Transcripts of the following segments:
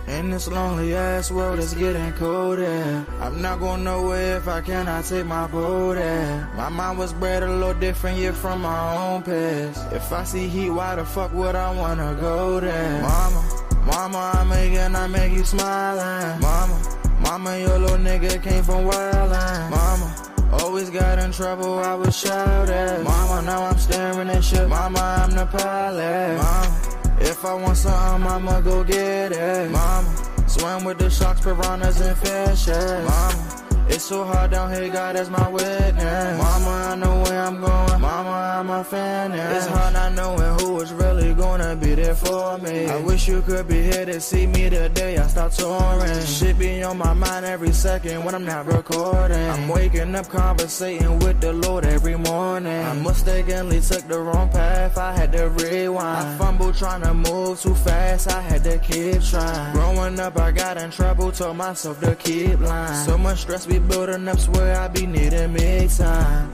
In this lonely ass world, it's getting colder. I'm not going nowhere if I cannot take my boat there. My mind was bred a little different, yeah, from my own past. If I see heat, why the fuck would I wanna go there? Mama, I make you smile. Mama, your little nigga came from wildin'. Mama, always got in trouble, I was shouted. Mama, now I'm staring at shit. Mama, I'm the pilot. Mama, if I want something, I'ma go get it. Mama, swim with the sharks, piranhas, and fishes. Mama, it's so hard down here, God is my witness. Mama, I know where I'm going. Mama, I'm a fan. It's hard not knowing who is really gonna be there for me. I wish you could be here to see me the day I start touring. Shit be on my mind every second when I'm not recording. I'm waking up conversating with the Lord every morning. I mistakenly took the wrong path, I had to rewind. I fumbled trying to move too fast, I had to keep trying. Growing up, I got in trouble, told myself to keep lying. So much stress be building up, swear I be needing me time.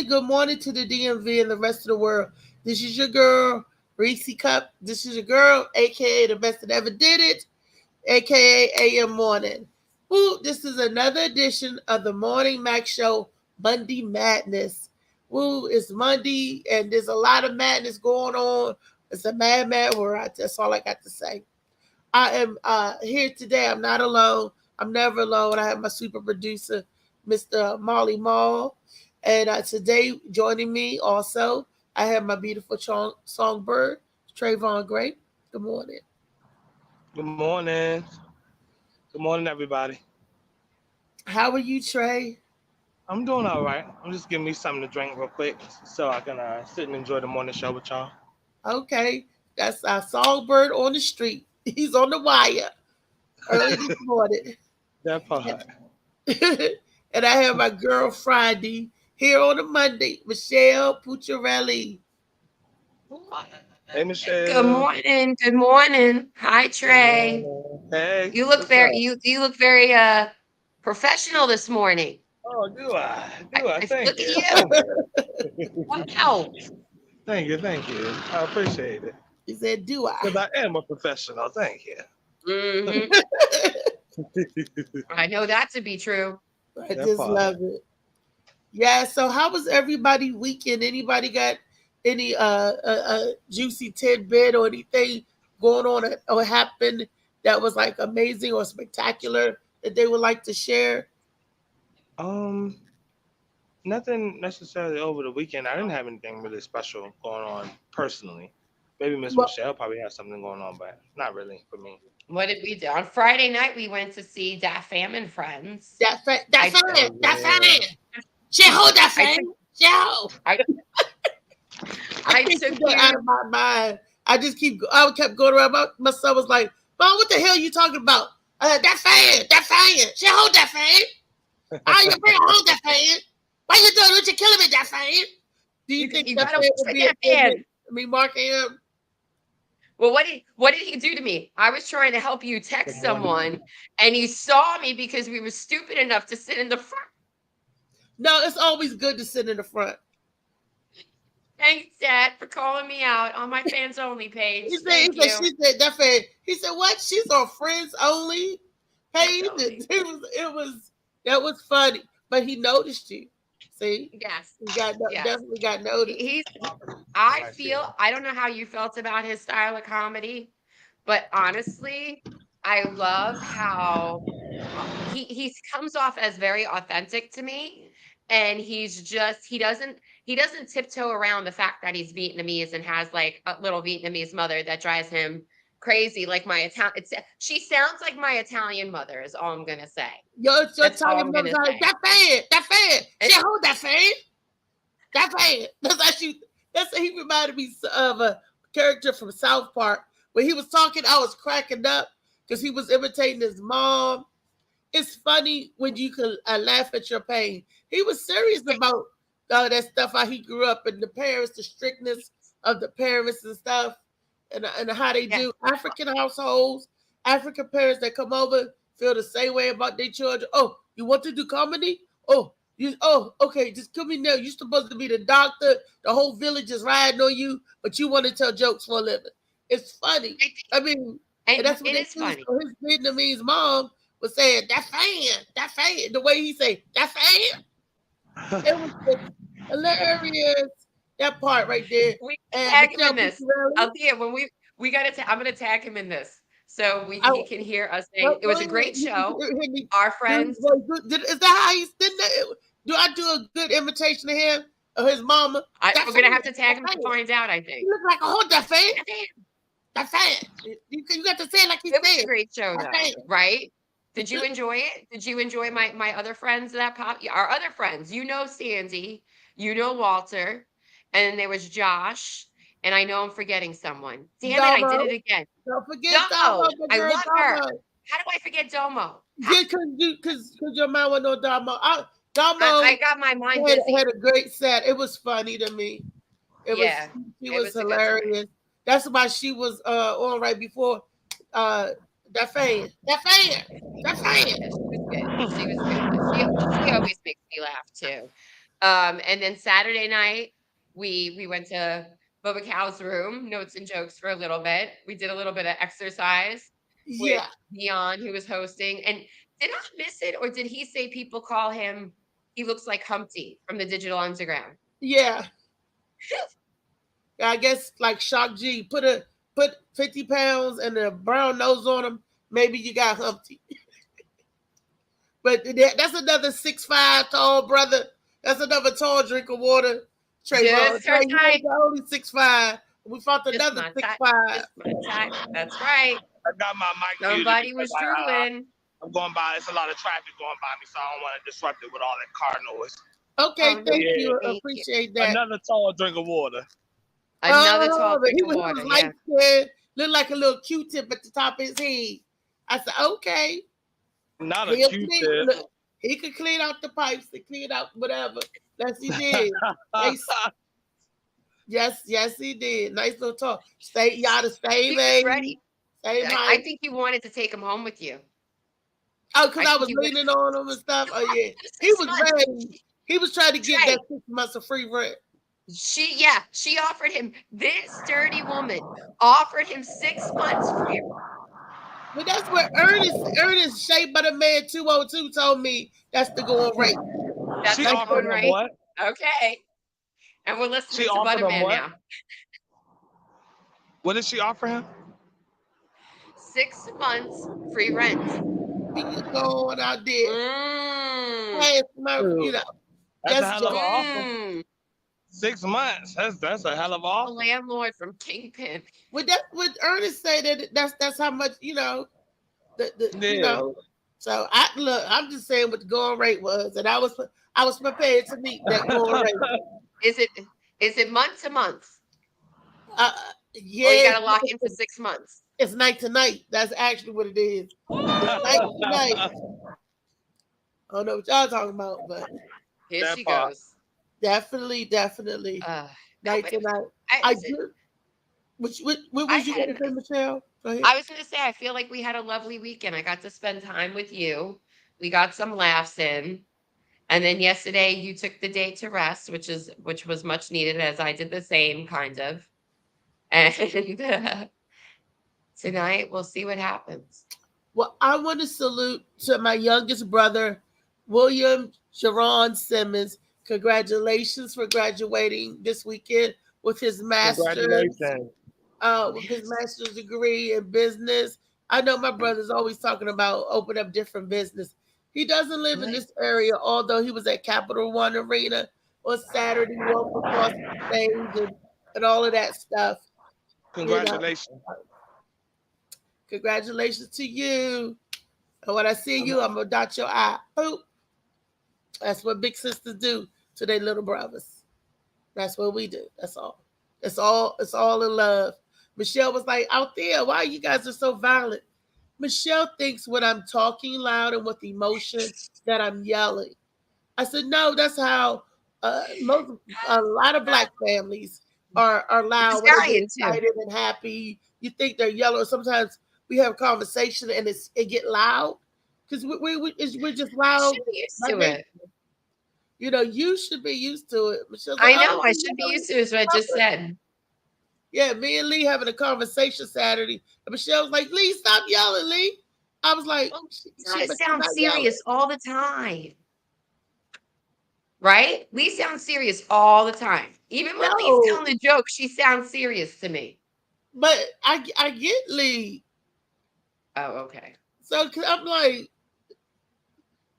Good morning to the DMV and the rest of the world. This is your girl, Reese Cup. This is your girl, aka the best that ever did it, aka AM Morning. Ooh, this is another edition of the Morning Mac Show, Monday Madness. Ooh, it's Monday, and there's a lot of madness going on. It's a mad world. That's all I got to say. I am here today. I'm not alone. I'm never alone. I have my super producer, Mr. Molly Mall. And today, joining me also, I have my beautiful songbird, Trayvon Gray. Good morning. Good morning. Good morning, everybody. How are you, Trey? I'm doing all right. I'm just giving me something to drink real quick so I can sit and enjoy the morning show with y'all. Okay. That's our songbird on the street. He's on the wire early this morning. That part. And I have my girl, Friday, here on a Monday, Michelle Pucciarelli. Hey, Michelle. Good morning. Good morning. Hi, Trey. Hey. You look very you look very professional this morning. Oh, do I? Thank look you. at you. Wow. Thank you. I appreciate it. He said, do I? Because I am a professional. Thank you. Mm-hmm. I know that to be true. I just love it. Yeah, so how was everybody weekend? Anybody got any juicy tidbit or anything going on or happened that was like amazing or spectacular that they would like to share? Nothing necessarily over the weekend. I didn't have anything really special going on personally. Maybe Miss Michelle probably has something going on, but not really for me. What did we do? On Friday night, we went to see Dat Fam and Friends. Dat Fam. She hold that fam. I took it out of my mind. I kept going around. My son was like, "Mom, what the hell are you talking about? That fan. She hold that fan. I you better hold that fan. Why you doing what you killing me, that fan? Do you think that fan would be a fan? I mean, Mark him. Well, what did he do to me? I was trying to help you text someone, and he saw me because we were stupid enough to sit in the front. No, it's always good to sit in the front. Thanks, Dad, for calling me out on my fans only page. She said that fan. He said, "What? She's on friends only page." That was funny, but he noticed you. See? Yes. Definitely got noticed. I don't know how you felt about his style of comedy, but honestly, I love how he comes off as very authentic to me. And he doesn't tiptoe around the fact that he's Vietnamese and has like a little Vietnamese mother that drives him crazy. Like she sounds like my Italian mother is all I'm gonna say. Your Italian mother, that fan. She hold that fan. That fan. That's he reminded me of a character from South Park. When he was talking, I was cracking up because he was imitating his mom. It's funny when you can laugh at your pain. He was serious about that stuff, how he grew up, and the parents, the strictness of the parents and stuff, and how they do African households, African parents that come over feel the same way about their children. Oh, you want to do comedy? Okay, just come in there. You're supposed to be the doctor. The whole village is riding on you, but you want to tell jokes for a living. It's funny. I mean, and that's what it is funny. So his Vietnamese mom was saying, that fan. The way he say, that fan. It was hilarious. That part right there. We tag him in this. I'll see it when we got to. I'm going to tag him in this. So he can hear us saying it was a great show. Our friends. Is that how he's did that? Do I do a good imitation of him or his mama? We're gonna have to tag him to find out. I think. You look like that fan. That fan. You got to say it like he said. It was a great show, though, right? Did you enjoy it? Did you enjoy my other friends that pop? Our other friends, Sandy, Walter, and there was Josh. And I know I'm forgetting someone. Damn it, I did it again. Don't forget Domo. I love her. How do I forget Domo? Because your mind was no Domo. Domo. I got my mind busy. Had a great set. It was funny to me. She was hilarious. That's why she was on right before that fan. She was good. She always makes me laugh too. And then Saturday night we went to Bubba Cow's room, notes and jokes for a little bit. We did a little bit of exercise with Dion, who was hosting. And did I miss it, or did he say people call him, he looks like Humpty from the Digital Underground? Yeah. I guess like Shock G, put 50 pounds and a brown nose on him, maybe you got Humpty. But that's another 6'5" tall brother. That's another tall drink of water. Trayvon, only 6'5". We fought another 6'5". That's right. I got my mic. Somebody was drooling. I'm going by. It's a lot of traffic going by me, so I don't want to disrupt it with all that car noise. Okay, thank you. Appreciate that. Another tall drink of water. Another tall drink of water. Looked like a little Q-tip at the top of his head. I said, okay. Not a Q-tip. He could clean out the pipes. He clean out whatever. Yes, he did. Yes, he did. Nice little talk. Y'all the same age. Ready. I think you wanted to take him home with you. Oh, because I was leaning on him and stuff. Oh, yeah. He was ready. He was trying to get that 6 months of free rent. She offered him, this dirty woman offered him 6 months free. But that's what Ernest Shea Butterman 202 told me that's the going rate. That's the going rate. What? Okay. And we're listening to Butterman now. What did she offer him? 6 months free rent. He was going out there. Hey, that's a hell of an offer. 6 months. That's a hell of an offer. A landlord from Kingpin. Well, that's what Ernest said. That's how much you know. You know. So I'm just saying what the going rate was, and I was prepared to meet that going rate. Is it month to month? Yeah. Or you gotta lock in for 6 months. It's night to night. That's actually what it is. Night to night. I don't know what y'all talking about, but here she goes. Definitely. Night to night. I do. What was you going to say, Michelle? I was going to say, I feel like we had a lovely weekend. I got to spend time with you. We got some laughs in. And then yesterday you took the day to rest, which was much needed, as I did the same kind of. And tonight we'll see what happens. Well, I want to salute to my youngest brother, William Sharon Simmons. Congratulations for graduating this weekend with his master's. With his master's degree in business. I know my brother's always talking about open up different business. He doesn't live in this area, although he was at Capital One Arena on Saturday, walked across the stage and all of that stuff. Congratulations. You know? Congratulations to you. And when I see you, I'm going to dot your eye. Boop. That's what big sisters do to their little brothers. That's what we do. That's all. It's all in love. Michelle was like, out there, why you guys are so violent? Michelle thinks when I'm talking loud and with emotion that I'm yelling. I said, no, that's how a lot of black families are It's loud when they get Italian too. excited and happy. You think they're yellow. Sometimes we have a conversation and it get loud because we're just loud. Should be used to it. You know, you should be used to it. Michelle's I like, know. I should be used to it. Is what I just said. Yeah, me and Lee having a conversation Saturday. And Michelle was like, Lee, stop yelling, Lee. I was like, I sound serious all the time. Right? Lee sounds serious all the time. Even when Lee's telling a joke, she sounds serious to me. But I get Lee. Oh, okay. So I'm like,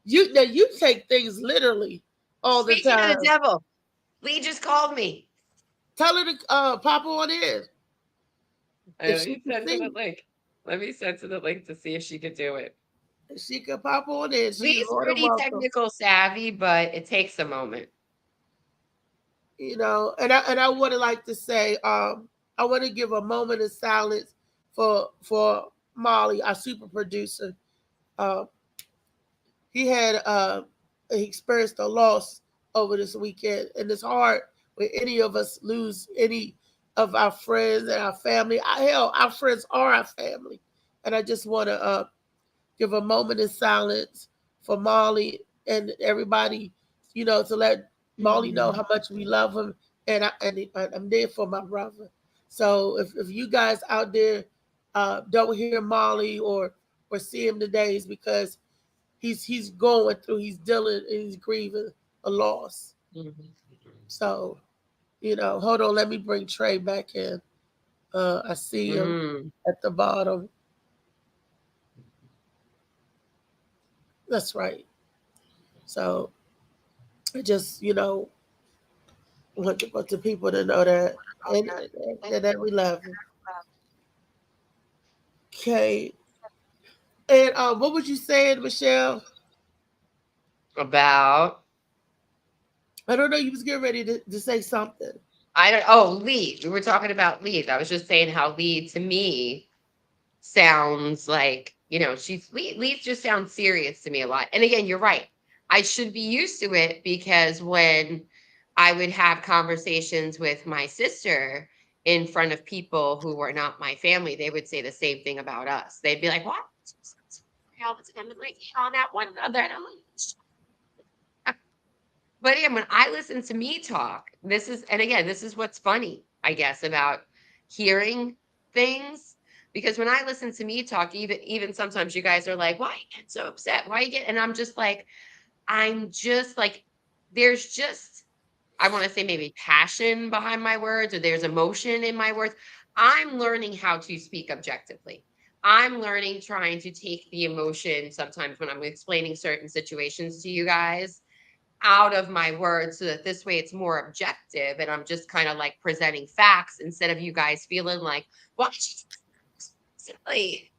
you take things literally all the Speaking time. of the devil, Lee just called me. Tell her to pop on in. Let me send to the link. Let me send to the link to see if she could do it. She could pop on in. Lee's pretty technical savvy, but it takes a moment. You know, and I would like to say, I want to give a moment of silence for Molly, our super producer. He experienced a loss over this weekend, and it's hard when any of us lose any of our friends and our family. Hell, our friends are our family, and I just want to give a moment of silence for Molly and everybody, you know, to let Molly know how much we love him, and I'm there for my brother. So if you guys out there don't hear Molly or see him today, is because he's going through, he's dealing, and he's grieving a loss. Mm-hmm. So, you know, hold on, let me bring Trey back in. I see him at the bottom. That's right. So I just, you know, want the people to know that and that we love them. Okay. And what was you saying, Michelle? About? I don't know. You was getting ready to say something. Lee. We were talking about Lee. I was just saying how Lee, to me, sounds like, you know, Lee just sounds serious to me a lot. And again, you're right. I should be used to it because when I would have conversations with my sister in front of people who were not my family, they would say the same thing about us. They'd be like, what? I'm like, on that one another. And I'm like, but again, when I listen to me talk, this is what's funny, I guess, about hearing things. Because when I listen to me talk, even sometimes you guys are like, why you get so upset? Why you get? And I'm just like, there's just, I want to say maybe passion behind my words, or there's emotion in my words. I'm learning how to speak objectively. I'm learning, trying to take the emotion sometimes when I'm explaining certain situations to you guys out of my words, so that this way it's more objective and I'm just kind of like presenting facts instead of you guys feeling like, what? Silly.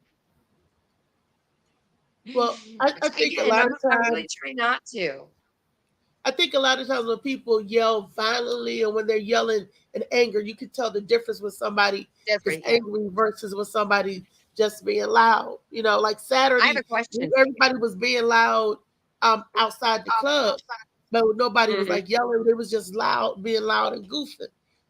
Well, I think a lot of times, I really try not to. I think a lot of times when people yell violently, or when they're yelling in anger, you can tell the difference with somebody is angry versus with somebody just being loud. You know, like Saturday, I have a question. Everybody was being loud outside the club, but nobody was like yelling. It was just loud, being loud and goofing.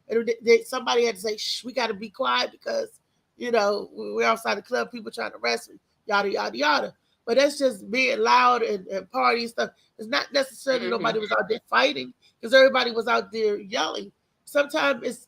And somebody had to say, "Shh, we got to be quiet because, you know, we're outside the club. People trying to arrest me, yada yada yada." But that's just being loud and party stuff. It's not necessarily nobody was out there fighting, because everybody was out there yelling. Sometimes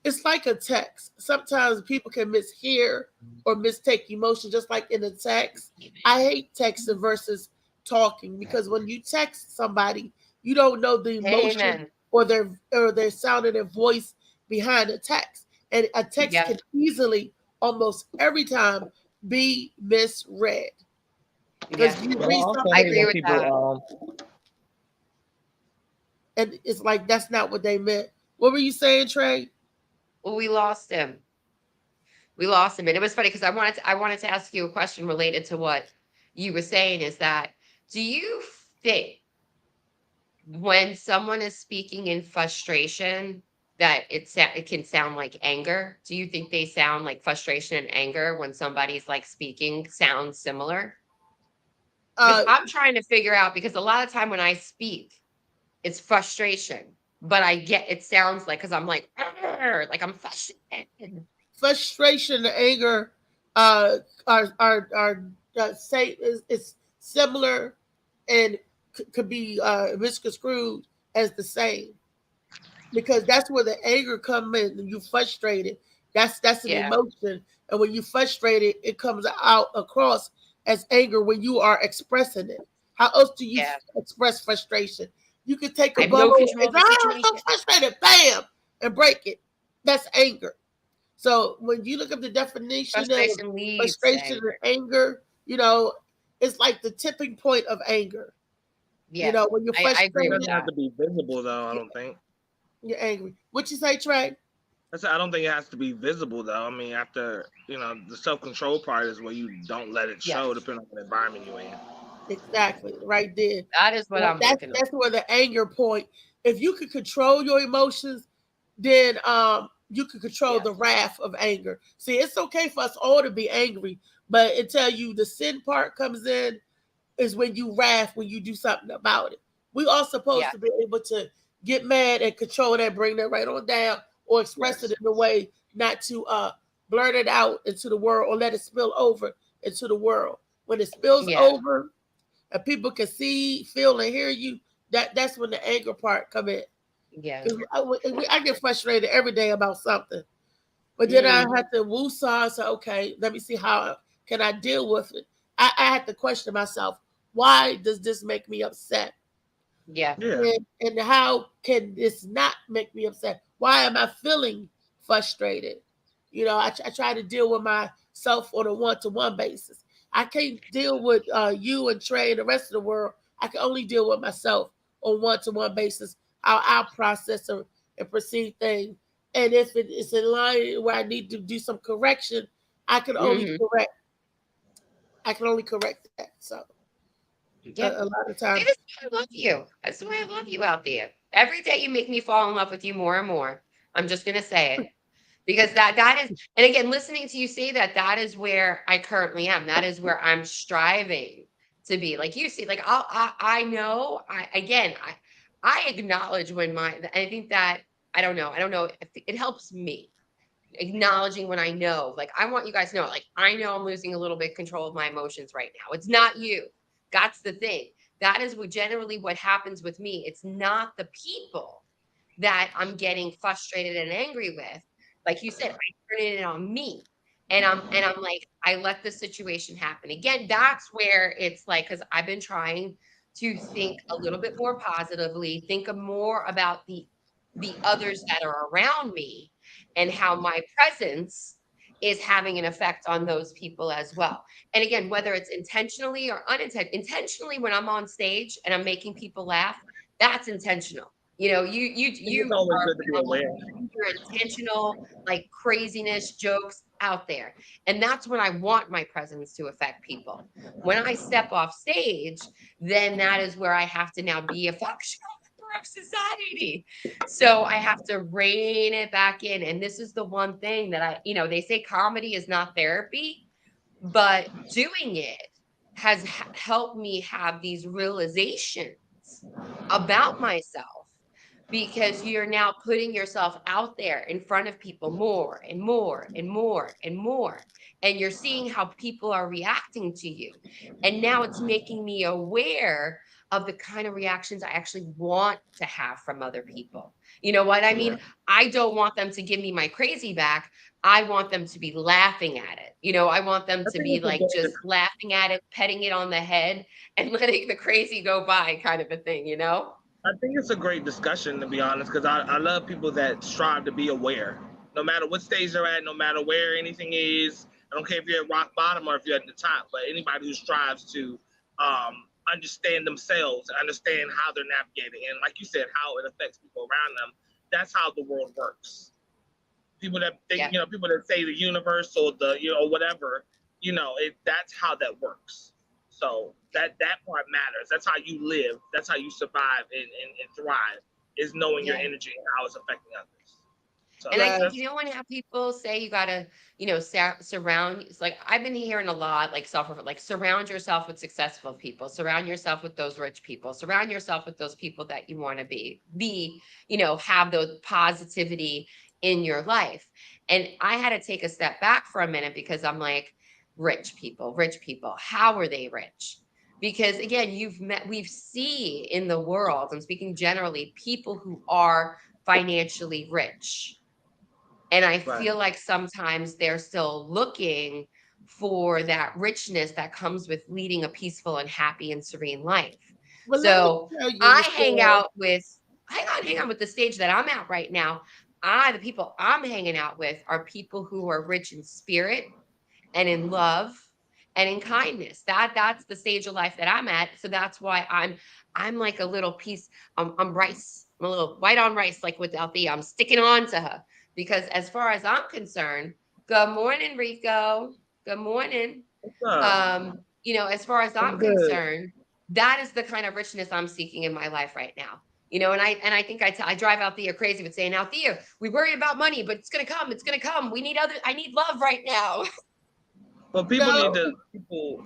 it's like a text. Sometimes people can mishear or mistake emotion, just like in a text. I hate texting versus talking, because when you text somebody, you don't know the emotion or their sound of their voice behind a text. And a text can easily, almost every time, be misread. Because you read something, I agree with that. And it's like that's not what they meant. What were you saying, Trey? Well, we lost him. And it was funny because I wanted to ask you a question related to what you were saying, is that, do you think when someone is speaking in frustration, that it can sound like anger. Do you think they sound like frustration and anger when somebody's like speaking sounds similar? Because Uh, I'm trying to figure out, because a lot of time when I speak, it's frustration, but I get it sounds like, because I'm like I'm frustrated. frustration and anger uh, are say is similar and could be misconstrued as the same, because that's where the anger comes in. You frustrated. That's an Yeah, emotion, and when you frustrated, it comes out across as anger when you are expressing it. How else do you yeah. express frustration? You can take I a have no bubble control and of the I'm so situation. frustrated, bam, and break it. That's anger. So when you look up the definition of Frustration leads to frustration and anger. anger, it's like the tipping point of anger. Yeah, When you're I It agree with frustrated, doesn't have that. to be visible though. I don't think. you're angry. What you say, Trey? I don't think it has to be visible though. I mean, after the self control part is where you don't let it Yes, show, depending on the environment you're in. Exactly, right there. that is what I'm That's working on. that's where the anger point. If you could control your emotions, then you could control the Yes, wrath of anger. See, it's okay for us all to be angry, but until you the sin part comes in is when you wrath when you do something about it. We are supposed yeah, to be able to get mad and control that, bring that right on down, or express it Yes. in a way not to blurt it out into the world or let it spill over into the world. When it spills yeah, over and people can see, feel, and hear you, that's when the anger part come in. yeah. Because I get frustrated every day about something, but then I Mm, have to woo-saw and say, okay, let me see how can I deal with it. I had to question myself, why does this make me upset? yeah, Yeah. And how can this not make me upset? Why am I feeling frustrated? I try to deal with myself on a one-to-one basis. I can't deal with you and Trey and the rest of the world. I can only deal with myself on one-to-one basis, how I process and perceive things. And if it is in line where I need to do some correction, I can only hmm correct. I can only correct that. So yeah. a lot of See, times, this is why I love you. That's why I love you out there. Every day you make me fall in love with you more and more. I'm just gonna say it. Because that is, and again, listening to you say that, that is where I currently am. That is where I'm striving to be. Like you see, like I know, I acknowledge when I think that, I don't know if it helps me acknowledging when I know. Like, I want you guys to know, like, I know I'm losing a little bit control of my emotions right now. It's not you. That's the thing. That is what generally what happens with me. It's not the people that I'm getting frustrated and angry with. Like you said, I turn it on me. And I'm like, I let the situation happen. Again, that's where it's like, because I've been trying to think a little bit more positively, think of more about the others that are around me and how my presence is having an effect on those people as well. And again, whether it's intentionally or intentionally, when I'm on stage and I'm making people laugh, that's intentional. You know, I think it's you always are good to be aware. your intentional, like, craziness jokes out there. And that's when I want my presence to affect people. When I step off stage, then that is where I have to now be a functional member of society. So I have to rein it back in. And this is the one thing that they say comedy is not therapy, but doing it has helped me have these realizations about myself, because you're now putting yourself out there in front of people more and more and more and more, and you're seeing how people are reacting to you, and now it's making me aware of the kind of reactions I actually want to have from other people. You know what I Yeah. mean? I don't want them to give me my crazy back. I want them to be laughing at it. I want them I to think be it's a like good. just laughing at it, petting it on the head, and letting the crazy go by, kind of a thing. I think it's a great discussion, to be honest, because I love people that strive to be aware, no matter what stage they're at, no matter where anything is. I don't care if you're at rock bottom or if you're at the top, but anybody who strives to understand themselves, understand how they're navigating, and like you said, how it affects people around them. That's how the world works. People that think, Yeah. people that say the universe or the, whatever, that's how that works. So that part matters. That's how you live. That's how you survive and thrive, is knowing your Yeah. energy and how it's affecting others. So And I think, that's you know, when how people say you gotta, you know, surround, it's like I've been hearing a lot, like like surround yourself with successful people, surround yourself with those rich people, surround yourself with those people that you want to be, you know, have those positivity in your life. And I had to take a step back for a minute because I'm like, rich people, how are they rich? Because again, we've see in the world, I'm speaking generally, people who are financially rich, and I right. feel like sometimes they're still looking for that richness that comes with leading a peaceful and happy and serene life. Well, let me So tell you, I hang Michelle. out with, hang on with the stage that I'm at right now. The people I'm hanging out with are people who are rich in spirit and in love and in kindness. That's the stage of life that I'm at. So that's why I'm like a little piece. I'm rice. I'm a little white on rice, like with Althea. I'm sticking on to her because as far as I'm concerned, good morning, Rico. Good morning. What's up? You know, as far as I'm I'm good. concerned, that is the kind of richness I'm seeking in my life right now. You know, and I think I drive Althea crazy with saying, Althea, we worry about money, but it's gonna come. It's gonna come. I need love right now. Well, people need No, to people.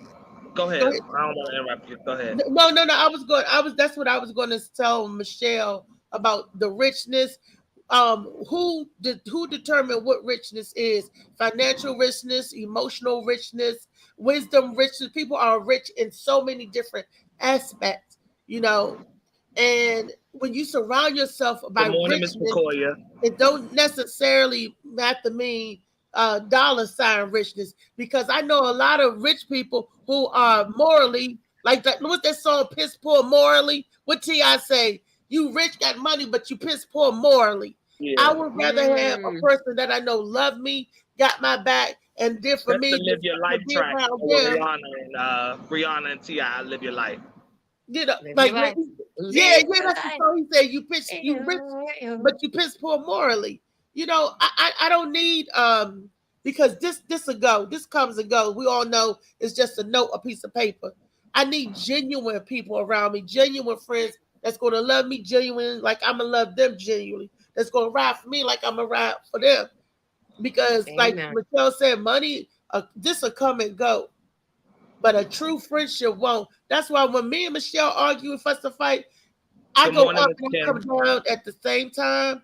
Go go ahead. ahead. I don't want to interrupt you. Go ahead. No. That's what I was going to tell Michelle about the richness. Who determined what richness is? Financial richness, emotional richness, wisdom richness. People are rich in so many different aspects, you know. And when you surround yourself Good by morning, Miss richness, McCoya. it don't necessarily have to mean dollar sign richness, because I know a lot of rich people who are morally like that. What's that song, piss poor morally? What T.I. say? You rich, got money, but you piss poor morally. I Yeah. would rather have a Mm. person that I know love me, got my back, and did for That's the me Live Your to Life be track around with them. Rihanna and T.I. Live Your Life. You know, Live your like life. yeah, Live yeah, your that's the life. song. He said, you rich, but you piss poor morally. You know, I don't need because this a go, this comes and go. We all know it's just a note, a piece of paper. I need genuine people around me, genuine friends that's gonna love me genuine, like I'm gonna love them genuinely. That's gonna ride for me like I'm gonna ride for them. Because like Amen. Michelle said, money, this will come and go, but a true friendship won't. That's why when me and Michelle argue and fuss and fight, I Good go morning, up Miss and I come Kim. down at the same time.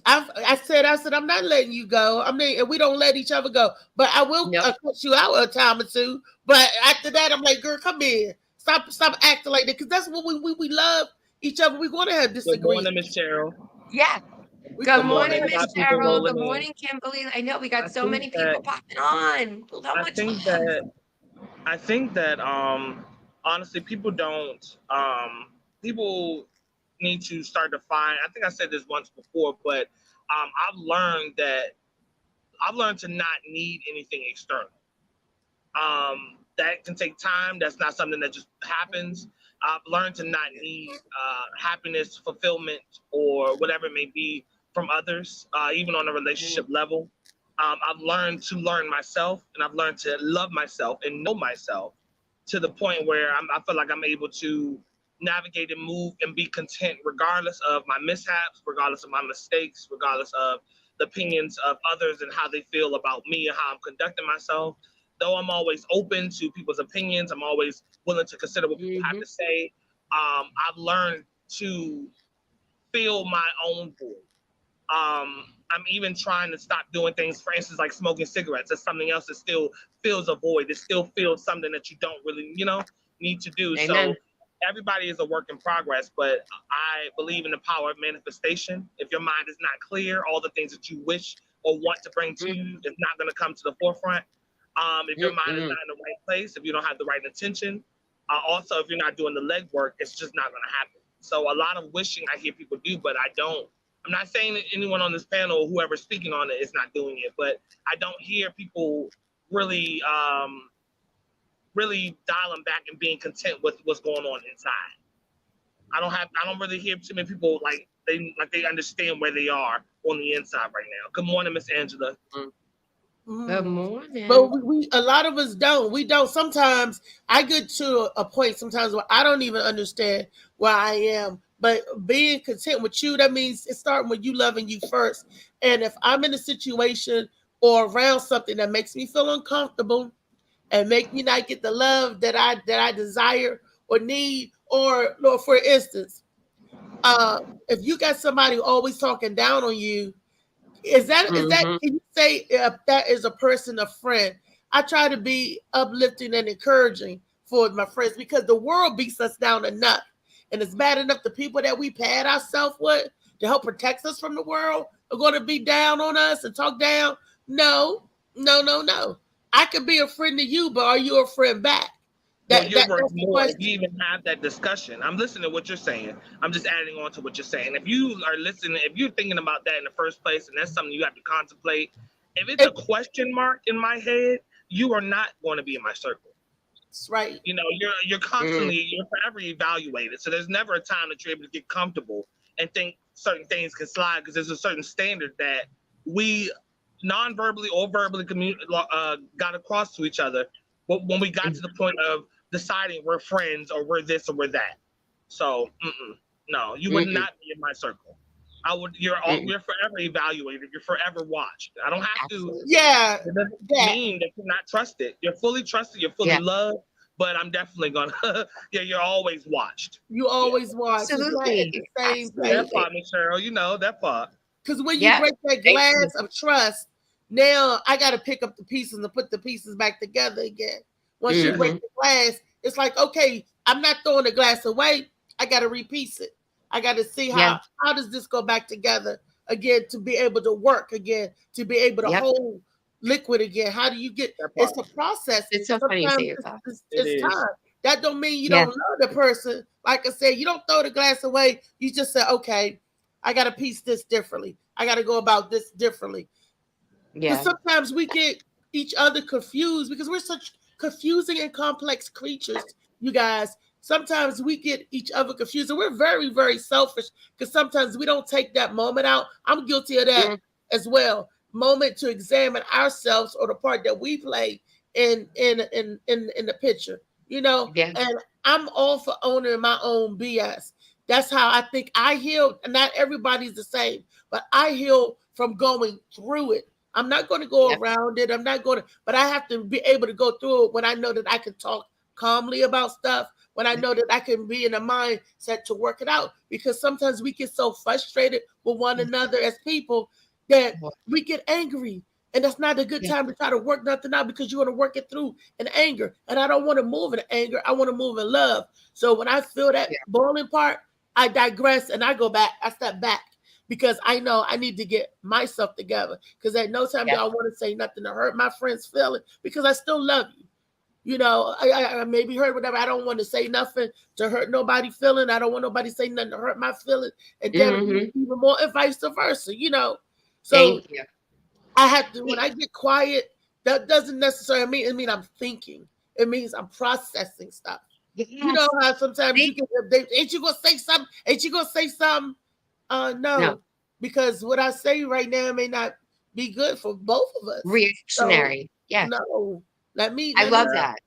I said, I'm not letting you go. I mean, and we don't let each other go. But I will Nope. cut you out a time or two. But after that, I'm like, girl, come here. Stop acting like that. Because that's what we love each other. We're going to have Good morning, disagreements. Miss Cheryl. Yeah. We're Good Good going to morning. morning, have We Miss got people Cheryl. rolling Good in. morning, Kimberly. I know we I got so think many that people popping on. So I much think love. that I think that honestly people need to start to find. I think I said this once before, but I've learned to not need anything external. That can take time. That's not something that just happens. I've learned to not need happiness, fulfillment, or whatever it may be from others, even on a relationship level. I've learned to learn myself, and I've learned to love myself and know myself to the point where I feel like I'm able to navigate and move and be content regardless of my mishaps, regardless of my mistakes, regardless of the opinions of others and how they feel about me and how I'm conducting myself. Though I'm always open to people's opinions, I'm always willing to consider what people have Mm-hmm. to say. I've learned to fill my own void. I'm even trying to stop doing things, for instance, like smoking cigarettes. That's something else that still fills a void. It still feels something that you don't really, need to do. So Amen. everybody is a work in progress, but I believe in the power of manifestation. If your mind is not clear, all the things that you wish or want to bring to you is not going to come to the forefront. If your mind is Mm-mm. not in the right place, if you don't have the right intention, also if you're not doing the legwork, it's just not going to happen. So a lot of wishing I hear people do, but I don't. I'm not saying that anyone on this panel or whoever's speaking on it is not doing it, but I don't hear people really, really dialing back and being content with what's going on inside. I don't really hear too many people like they understand where they are on the inside right now. Good morning, Miss Angela. Good Mm. But morning. we a lot of us don't. We don't. Sometimes I get to a point sometimes where I don't even understand where I am. But being content with you, that means it's starting with you loving you first. And if I'm in a situation or around something that makes me feel uncomfortable and make me not get the love that I desire or need, or Lord, for instance, if you got somebody always talking down on you, is that Hmm. can you say if that is a person, a friend? I try to be uplifting and encouraging for my friends because the world beats us down enough, and it's bad enough the people that we pad ourselves with to help protect us from the world are going to be down on us and talk down. No, no, no, no. I could be a friend to you, but are you a friend back? Well, That you're that worth that's the more if you question. even have that discussion. I'm listening to what you're saying. I'm just adding on to what you're saying. If you are listening, if you're thinking about that in the first place, and that's something you have to contemplate, if it's a question mark in my head, you are not going to be in my circle. It's right. You're constantly, you're forever evaluated. So there's never a time that you're able to get comfortable and think certain things can slide because there's a certain standard that we non-verbally or verbally got across to each other. But when we got to the point of deciding we're friends or we're this or we're that, so no, you would Mm-mm. not be in my circle. I would. Mm-mm. We're forever evaluated. You're forever watched. I don't have to. Absolutely. Yeah, It doesn't that mean that you're not trusted. You're fully trusted. You're fully Yeah. loved. But I'm definitely gonna. Yeah, you're always watched. you Yeah, always watch. It's not at the Absolutely. same that page. Absolutely. part, Miss Cheryl. You know that part. Because when you Yeah. break that Thank you. glass of trust, now I got to pick up the pieces and put the pieces back together again. Once you break Hmm. the glass, it's like, okay, I'm not throwing the glass away. I got to repiece it. I got to see Yeah. how does this go back together again to be able to work again, to be able to Yep. hold liquid again. How do you get? That It's part. a process. It's so funny you say Sometimes your it's, thought. it's, It it's is. time. That don't mean you Yeah. don't love the person. Like I said, you don't throw the glass away. You just say, okay, I got to piece this differently. I got to go about this differently. Because Yeah. sometimes we get each other confused because we're such confusing and complex creatures, you guys. Sometimes we get each other confused and we're very, very selfish because sometimes we don't take that moment out. I'm guilty of that Mm. as well. Moment to examine ourselves or the part that we play in the picture, Yeah. and I'm all for owning my own BS. That's how I think I heal. Not everybody's the same, but I heal from going through it. I'm not going to go Yep. around it. I'm not going to, but I have to be able to go through it when I know that I can talk calmly about stuff, when I know that I can be in a mindset to work it out. Because sometimes we get so frustrated with one another as people that we get angry. And that's not a good Yeah. time to try to work nothing out because you want to work it through in anger. And I don't want to move in anger. I want to move in love. So when I feel that Yeah. boiling part, I digress and I go back. I step back because I know I need to get myself together. Because at no time do Yeah. I want to say nothing to hurt my friend's feeling because I still love you. I maybe hurt whatever. I don't want to say nothing to hurt nobody feeling. I don't want nobody to say nothing to hurt my feeling and damage me Hmm. even more, and vice versa. So Thank you. I have to when We- I get quiet. That doesn't necessarily mean it mean I'm thinking. It means I'm processing stuff. You know Yes. how sometimes you See? get ain't you gonna say something? Ain't you gonna say something? No. No, because what I say right now may not be good for both of us. So Reactionary. Yeah. no, let me I let me love Yeah, that.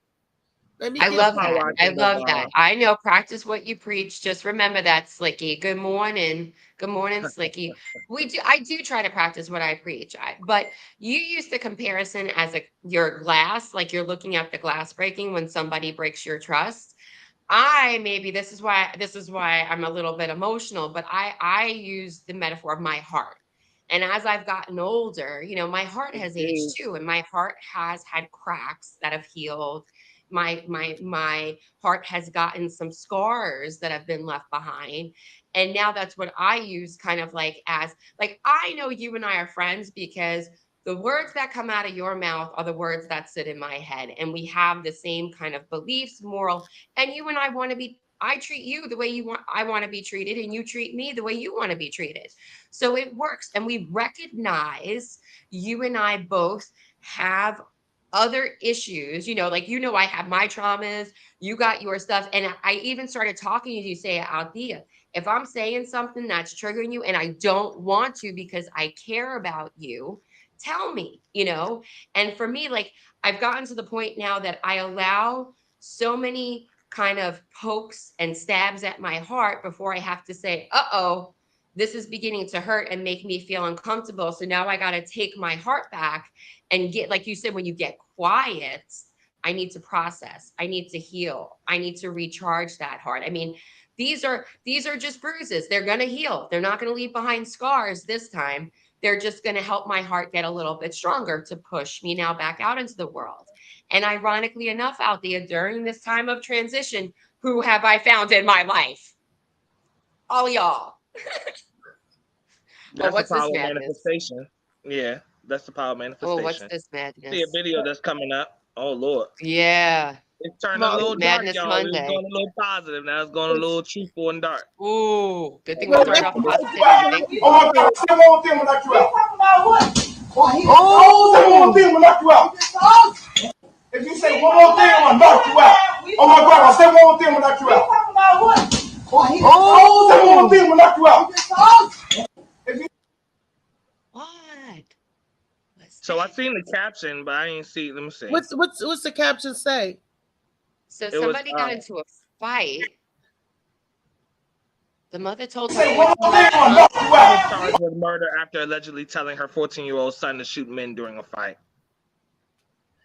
let me I get that's love how that. I I think of. love that. I know, practice what you preach. Just remember that, Slicky. Good morning. Good morning, Slicky. I do try to practice what I preach. But you use the comparison as your glass, like you're looking at the glass breaking when somebody breaks your trust. Maybe this is why I'm a little bit emotional, but I use the metaphor of my heart. And as I've gotten older, my heart has aged too, and my heart has had cracks that have healed. My heart has gotten some scars that have been left behind. And now that's what I use kind of like I know you and I are friends because the words that come out of your mouth are the words that sit in my head. And we have the same kind of beliefs, moral, and you and I treat you the way I want to be treated, and you treat me the way you want to be treated. So it works. And we recognize you and I both have other issues, like, I have my traumas, you got your stuff. And I even started talking to you, say, Althea, if I'm saying something that's triggering you and I don't want to because I care about you, tell me, you know? And for me, like, I've gotten to the point now that I allow so many kind of pokes and stabs at my heart before I have to say, uh-oh, this is beginning to hurt and make me feel uncomfortable. So now I got to take my heart back and get, like you said, when you get quiet, I need to process. I need to heal. I need to recharge that heart. I mean, these are just bruises. They're going to heal. They're not going to leave behind scars this time. They're just going to help my heart get a little bit stronger to push me now back out into the world. And ironically enough, out there during this time of transition, who have I found in my life? All y'all. That's what's the power this of madness? manifestation. Yeah, that's the power of manifestation. Oh, what's this madness? See a video that's coming up. Oh Lord. Yeah. It's turning a little Madness dark, y'all. Monday. It's going a little positive. Now it's going a little truthful and dark. Ooh, good thing we started off positive. Oh my God, say one thing when I knock you out. Oh, say one thing when I knock you out. If you say one more thing, I'm gonna knock you out. Oh my God, say one more thing when I knock you out. Oh, say one more thing when I knock you out. What? So I seen the caption, but I ain't see. Let me see. What's the caption say? So somebody got into a fight. The mother told her Say one more thing, I'm gonna knock you out. Charged with murder after allegedly telling her 14-year-old son to shoot men during a fight.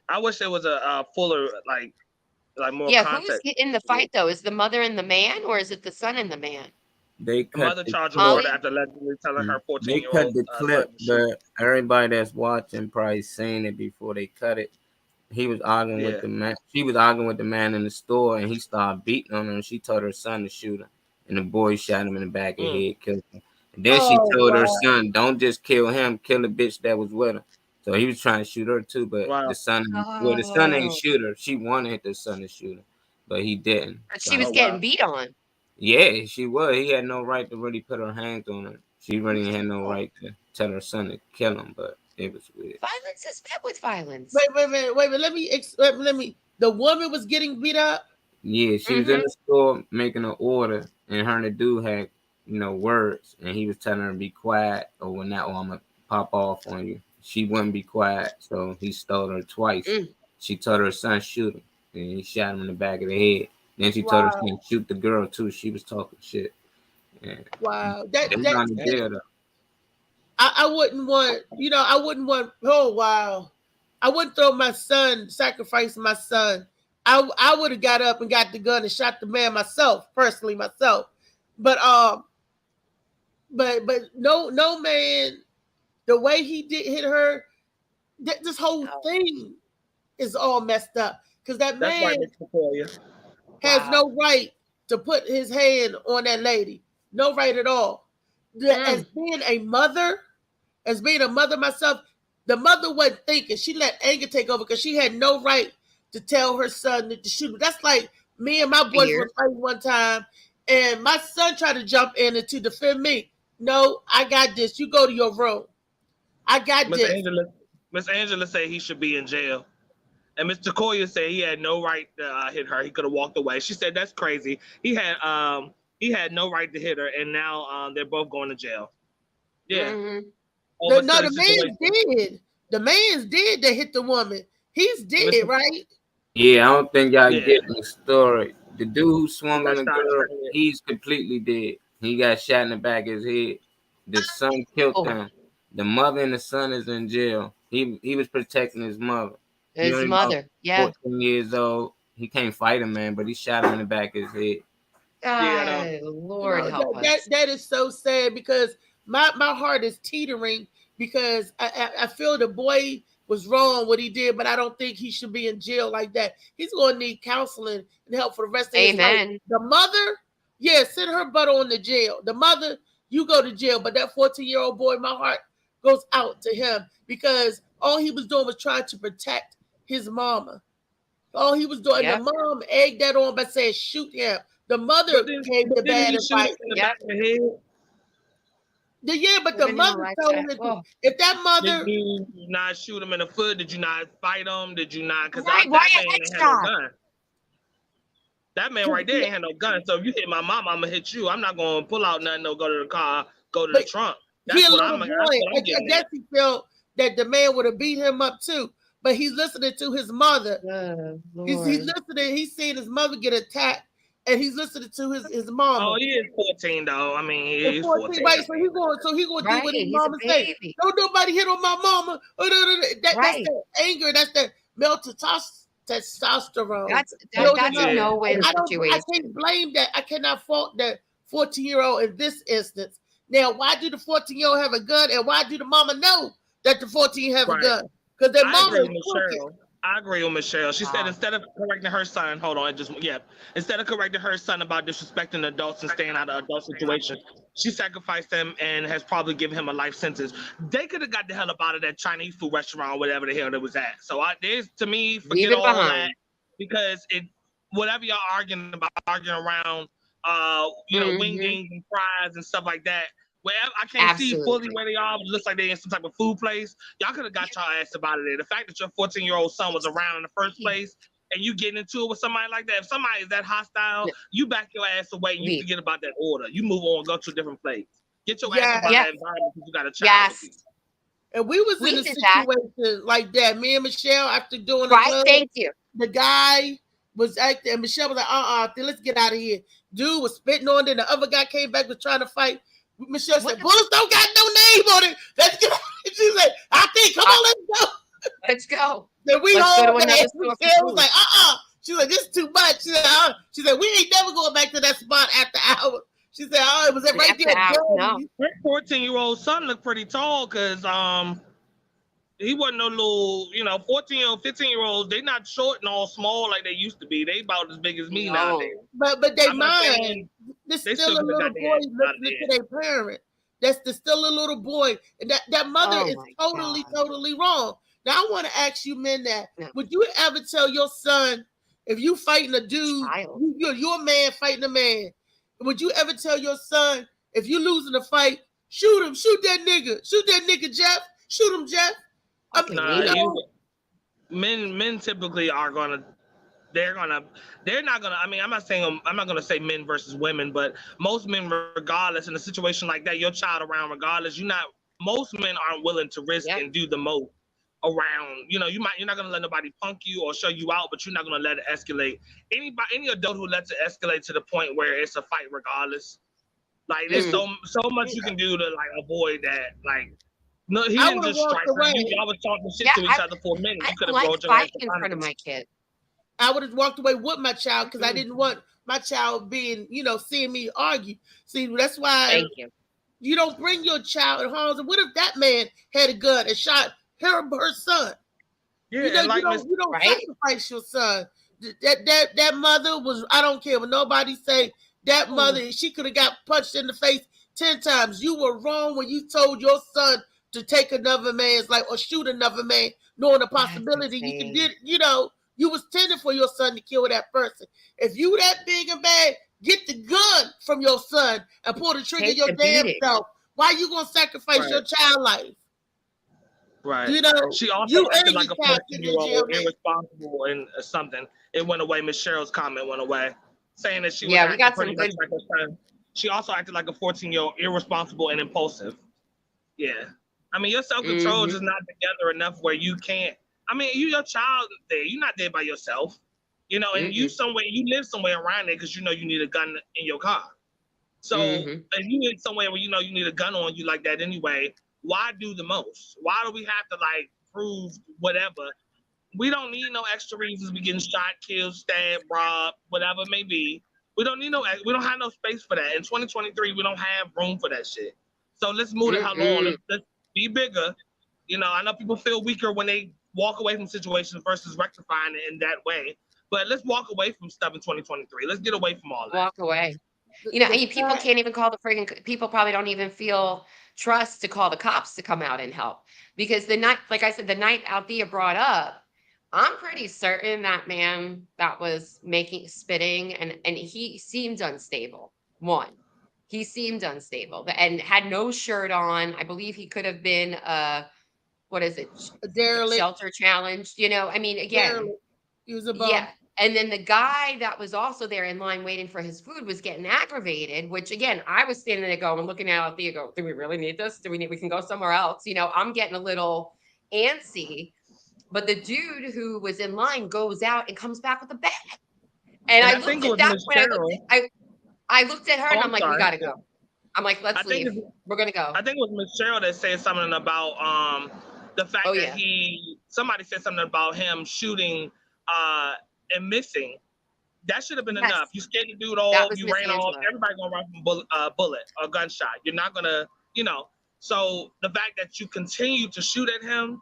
I wish there was a fuller, like more context. Who's in the fight though? Is the mother and the man, or is it the son and the man? The mother charged with murder after allegedly telling her 14-year-old. They cut the clip, but everybody that's watching probably seen it before they cut it. He was arguing with the man. She was arguing with the man in the store, and he started beating on her. And she told her son to shoot her, and the boy shot him in the back of the head, killed him. And then she told her son, "Don't just kill him, kill the bitch that was with her." So he was trying to shoot her too, but the son, the son ain't shoot her. She wanted the son to shoot her, but he didn't. But she was getting beat on. Yeah, she was. He had no right to really put her hands on her. She really had no right to tell her son to kill him, but it was weird. Violence is met with violence. Wait. Let me. The woman was getting beat up. Yeah, she was in the store making an order, and her and the dude had, words, and he was telling her to be quiet, or when that, I'm gonna pop off on you. She wouldn't be quiet, so he stole her twice. She told her son shoot him, and he shot him in the back of the head. Then she told her son shoot the girl too. She was talking shit. Yeah. Wow, I wouldn't want, I wouldn't want. Oh wow, I wouldn't throw my son, sacrifice my son. I would have got up and got the gun and shot the man myself, personally myself. But no man, the way he did hit her, this whole thing is all messed up because that man has no right to put his hand on that lady. No right at all. As being a mother myself, the mother wasn't thinking. She let anger take over because she had no right to tell her son to shoot. That's like me and my boys were fighting one time, and my son tried to jump in and to defend me. No, I got this. You go to your room. I got this. Miss Angela said he should be in jail. And Mr. Koya said he had no right to hit her. He could have walked away. She said that's crazy. He had no right to hit her, and now they're both going to jail. Yeah. The man's dead. The man's dead that hit the woman. He's dead, right? Yeah, I don't think y'all get the story. The dude who swung on the girl, he's completely dead. He got shot in the back of his head. The son killed him. The mother and the son is in jail. He was protecting his mother. His mother, 14 years old. He can't fight a man, but he shot him in the back of his head. Lord help us. That is so sad because my heart is teetering because I feel the boy was wrong what he did, but I don't think he should be in jail like that. He's going to need counseling and help for the rest of his life. The mother, send her butt on to jail. The mother, you go to jail, but that 14-year-old boy, my heart goes out to him because all he was doing was trying to protect his mama. All he was doing, the mom egged that on by saying, shoot him. The mother came to bad advice. But the mother told him, if that mother... Did you not shoot him in the foot? Did you not fight him? Did you not? Because that man ain't had no gun. That man right there ain't had no gun. So if you hit my mom, I'm going to hit you. I'm not going to pull out nothing or go to the car, go to the trunk. That's what I'm I guess he felt that the man would have beat him up too. But he's listening to his mother. He's listening. He's seeing his mother get attacked, and he's listening to his mama. Oh, he is 14 though. I mean, he's 14. Right? So he going do what his mama say. Don't nobody hit on my mama. That's that anger. That's that male testosterone. That's a no-win situation. I can't blame that. I cannot fault that 14-year-old in this instance. Now, why do the 14-year-old have a gun, and why do the mama know that the 14 have a gun? Because their mama is cooking. I agree with Michelle. She said instead of correcting her son, instead of correcting her son about disrespecting adults and staying out of adult situations, she sacrificed him and has probably given him a life sentence. They could have got the hell up out of that Chinese food restaurant, whatever the hell it was at. So to me, forget all that, because whatever y'all arguing around, wingings and fries and stuff like that. Well, I can't see fully where they are, but it looks like they're in some type of food place. Y'all could have got y'all ass about it there. The fact that your 14-year-old son was around in the first place and you getting into it with somebody like that, if somebody is that hostile, you back your ass away and you forget about that order. You move on, go to a different place. Get your ass out of that environment because you got a child. Yes. And we was in a situation like that. Me and Michelle, after doing thank you. The guy was acting, and Michelle was like, let's get out of here. Dude was spitting on it. The other guy came back, was trying to fight. Michelle said, bullets don't got no name on it. Let's get out. She said, I think, come on, let's go. Let's go. Then we all Michelle was like, She was like, this is too much. She said, we ain't never going back to that spot after hours. She said, it was right there. No. Her 14-year-old son looked pretty tall because he wasn't no little, 14-year-old, 15-year-olds, they not short and all small like they used to be. They about as big as me nowadays. But they mind. There's still a little boy listening to their parent. There's still a little boy. And that mother is totally wrong. Now, I want to ask you men that. Would you ever tell your son, if you fighting a dude, you're a man fighting a man, would you ever tell your son, if you losing a fight, shoot him, shoot that nigga, Jeff, shoot him, Jeff? Men typically are they're not gonna, I'm not gonna say men versus women, but most men, regardless, in a situation like that, your child around regardless, most men aren't willing to risk and do the most around, you're not gonna let nobody punk you or show you out, but you're not gonna let it escalate. Any adult who lets it escalate to the point where it's a fight regardless, like there's so much you can do to like avoid that, like. No, he didn't just strike her. Y'all was talking shit to each other for a minute. You could have brought your ass in front of my kid. I would have walked away with my child because I didn't want my child being, seeing me argue. See, that's why you don't bring your child in harm's way. What if that man had a gun and shot her son? Yeah, you don't sacrifice your son. That mother was, I don't care what nobody say, that mother, she could have got punched in the face 10 times. You were wrong when you told your son to take another man's life or shoot another man, knowing the possibility you can do, you was tending for your son to kill that person. If you that big and bad, get the gun from your son and pull the trigger your damn self. Why you gonna sacrifice your child life? Right. She also acted like a 14-year-old irresponsible and something. It went away. Miss Cheryl's comment went away, saying that she was we got some good. Like her son. She also acted like a 14-year-old, irresponsible and impulsive. Yeah. Your self-control is not together enough where you can't. Your child there. You're not there by yourself. And you live somewhere around there because you need a gun in your car. So if you live somewhere where you need a gun on you like that anyway, why do the most? Why do we have to prove whatever? We don't need no extra reasons. We getting shot, killed, stabbed, robbed, whatever it may be. We don't have no space for that. In 2023, we don't have room for that shit. So let's move the hell on. Let's be bigger. I know people feel weaker when they walk away from situations versus rectifying it in that way. But let's walk away from stuff in 2023. Let's get away from all that. Walk away. People can't even call people probably don't even feel trust to call the cops to come out and help. Because the night, like I said, the night Althea brought up, I'm pretty certain that man that was spitting and he seemed unstable. He seemed unstable and had no shirt on. I believe he could have been a derelict, shelter challenged. Again, derelict. He was a bum. Yeah. And then the guy that was also there in line waiting for his food was getting aggravated, which again, I was standing there looking at Althea, do we really need this? We can go somewhere else. I'm getting a little antsy. But the dude who was in line goes out and comes back with a bag. And I looked at that point. I looked at her and I'm like, we gotta go. I'm like, let's leave. We're gonna go. I think it was Miss Cheryl that said something about the fact that somebody said something about him shooting and missing. That should have been enough. You scared the dude off, you ran off, everybody gonna run from bullet or gunshot. You're not gonna, so the fact that you continue to shoot at him,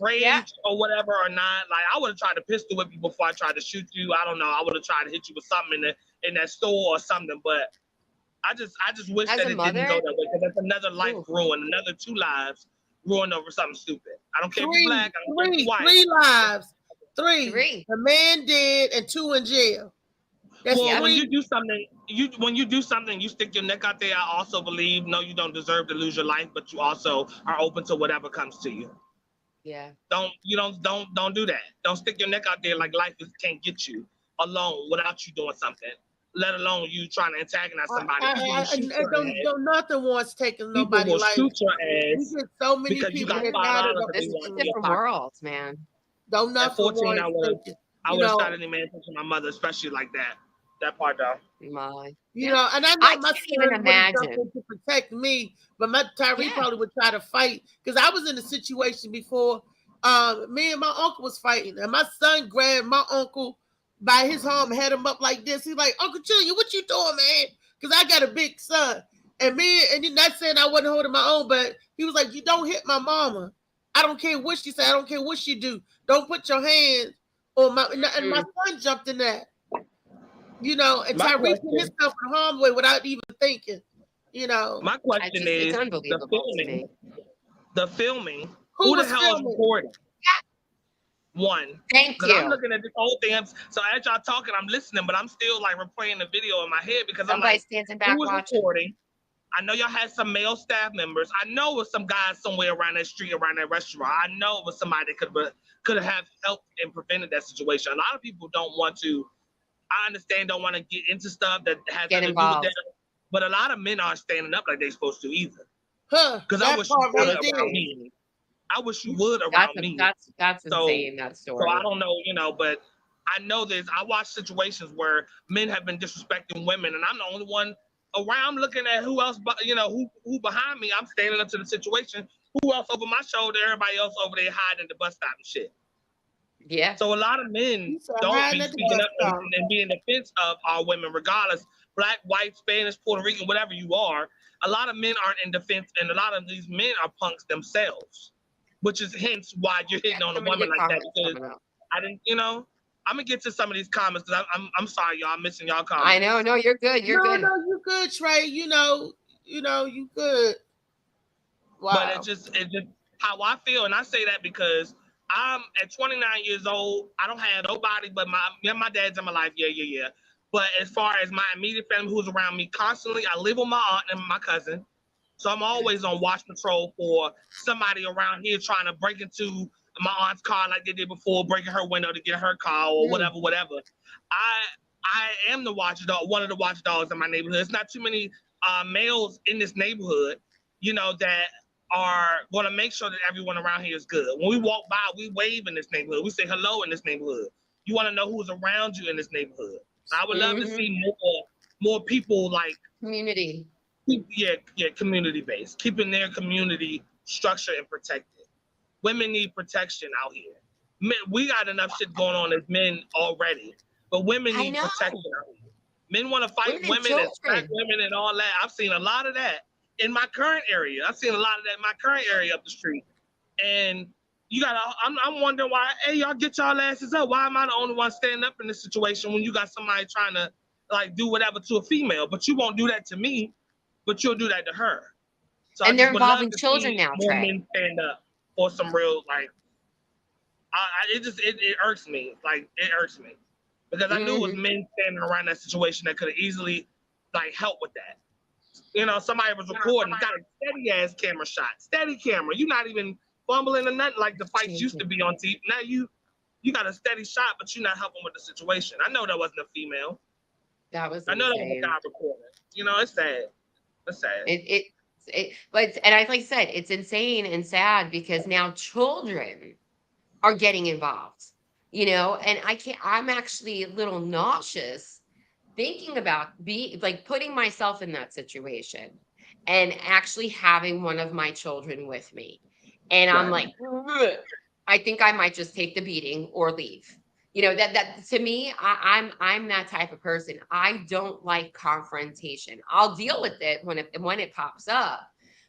rage or whatever or not, like I would have tried to pistol whip you before I tried to shoot you. I don't know. I would have tried to hit you with something in that store or something, but I just wish that it didn't go that way, because that's another life ruined, another 2 lives ruined over something stupid. I don't care if you're black, I don't care if you're white. 3 lives. 3. The man dead and 2 in jail. That's when you do something, you stick your neck out there. I also believe, no, you don't deserve to lose your life, but you also are open to whatever comes to you. Yeah. Don't do that. Don't stick your neck out there like life can't get you alone without you doing something. Let alone you trying to antagonize somebody. Don't nothing wants taking nobody life. Shoot your ass. We get so many because people you got this is a different world, man. Don't nothing 14, I would have shot any man touching my mother, especially like that. That part though. And I know my can't even imagine to protect me, but my Tyree probably would try to fight, because I was in a situation before. Me and my uncle was fighting, and my son grabbed my uncle by his arm, had him up like this. He's like, Uncle Junior, what you doing, man? Because I got a big son. And you're not saying I wasn't holding my own, but he was like, you don't hit my mama. I don't care what she said. I don't care what she do. Don't put your hands on my... And my son jumped in that. And Tyree put himself in harm's way without even thinking, My question is, the filming, who the hell is recording? One. Thank you. I'm looking at this whole thing. So as y'all talking, I'm listening, but I'm still like replaying the video in my head, because I'm like, who was recording? I know y'all had some male staff members. I know it was some guys somewhere around that street, around that restaurant. I know it was somebody that could have helped and prevented that situation. A lot of people don't want to. I understand, don't want to get into stuff that has get to involved. do with that. But a lot of men aren't standing up like they're supposed to either. Because I wish you would around me. I wish you would around me. That's insane, that story. So I don't know, but I know this. I watch situations where men have been disrespecting women, and I'm the only one around looking at who else, who behind me. I'm standing up to the situation. Who else over my shoulder? Everybody else over there hiding at the bus stop and shit. Yeah. So a lot of men don't be speaking up and be in defense of our women, regardless, black, white, Spanish, Puerto Rican, whatever you are. A lot of men aren't in defense, and a lot of these men are punks themselves, which is hence why you're hitting on a woman like that. Because I didn't, I'm gonna get to some of these comments, because I'm sorry, y'all, I'm missing y'all comments. I know, no, you're good. You're good. No, you're good, Trey. You good. Wow. But it's just how I feel, and I say that because I'm at 29 years old. I don't have nobody but my dad's in my life. Yeah. But as far as my immediate family who's around me constantly, I live with my aunt and my cousin. So I'm always on watch patrol for somebody around here trying to break into my aunt's car like they did before, breaking her window to get her car or whatever. I am the watchdog, one of the watchdogs in my neighborhood. It's not too many males in this neighborhood, that are going to make sure that everyone around here is good. When we walk by, we wave in this neighborhood. We say hello in this neighborhood. You want to know who's around you in this neighborhood. I would love to see more people like community. Yeah, community based, keeping their community structured and protected. Women need protection out here. Men, we got enough shit going on as men already, but women need protection out here. Men want to fight women and smack women and all that. I've seen a lot of that in my current area. I've seen a lot of that in my current area up the street. And I'm wondering why, hey, y'all get y'all asses up. Why am I the only one standing up in this situation when you got somebody trying to like do whatever to a female, but you won't do that to me, but you'll do that to her. So and they're involving children now, Trey. Men stand up for some real, like, it irks me. Like, it irks me. Because I knew it was men standing around that situation that could have easily, like, helped with that. Somebody was recording, got a steady ass camera shot, steady camera. You're not even fumbling or nothing like the fights used to be on TV. Now you got a steady shot, but you're not helping with the situation. I know that wasn't a female. That was. I know that was a guy recording. It's sad. It's sad. And I like I said, it's insane and sad because now children are getting involved, and I'm actually a little nauseous thinking about putting myself in that situation and actually having one of my children with me. And I'm like, "Ugh." I think I might just take the beating or leave. That to me, I'm that type of person. I don't like confrontation. I'll deal with it when it pops up,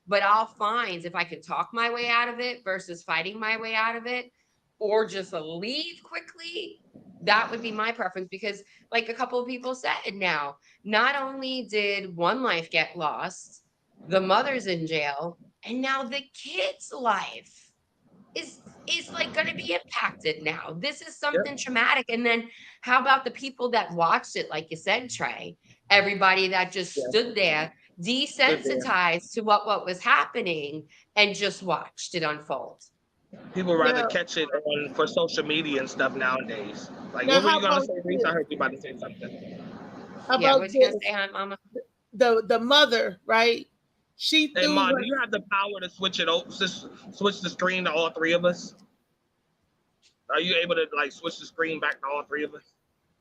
but I'll find if I can talk my way out of it versus fighting my way out of it, or just leave quickly. That would be my preference because, like a couple of people said, now not only did one life get lost, the mother's in jail, and now the kid's life is like going to be impacted now. This is something traumatic. And then how about the people that watched it, like you said, Trey? Everybody that just stood there, desensitized to what was happening, and just watched it unfold. People rather catch it for social media and stuff nowadays. Like, what were you gonna say, Reese? I heard you about to say something. How Yeah, about what you gonna say, Mama? The mother, right? She Hey, Mom, do you have the power to switch the screen to all three of us? Are you able to switch the screen back to all three of us?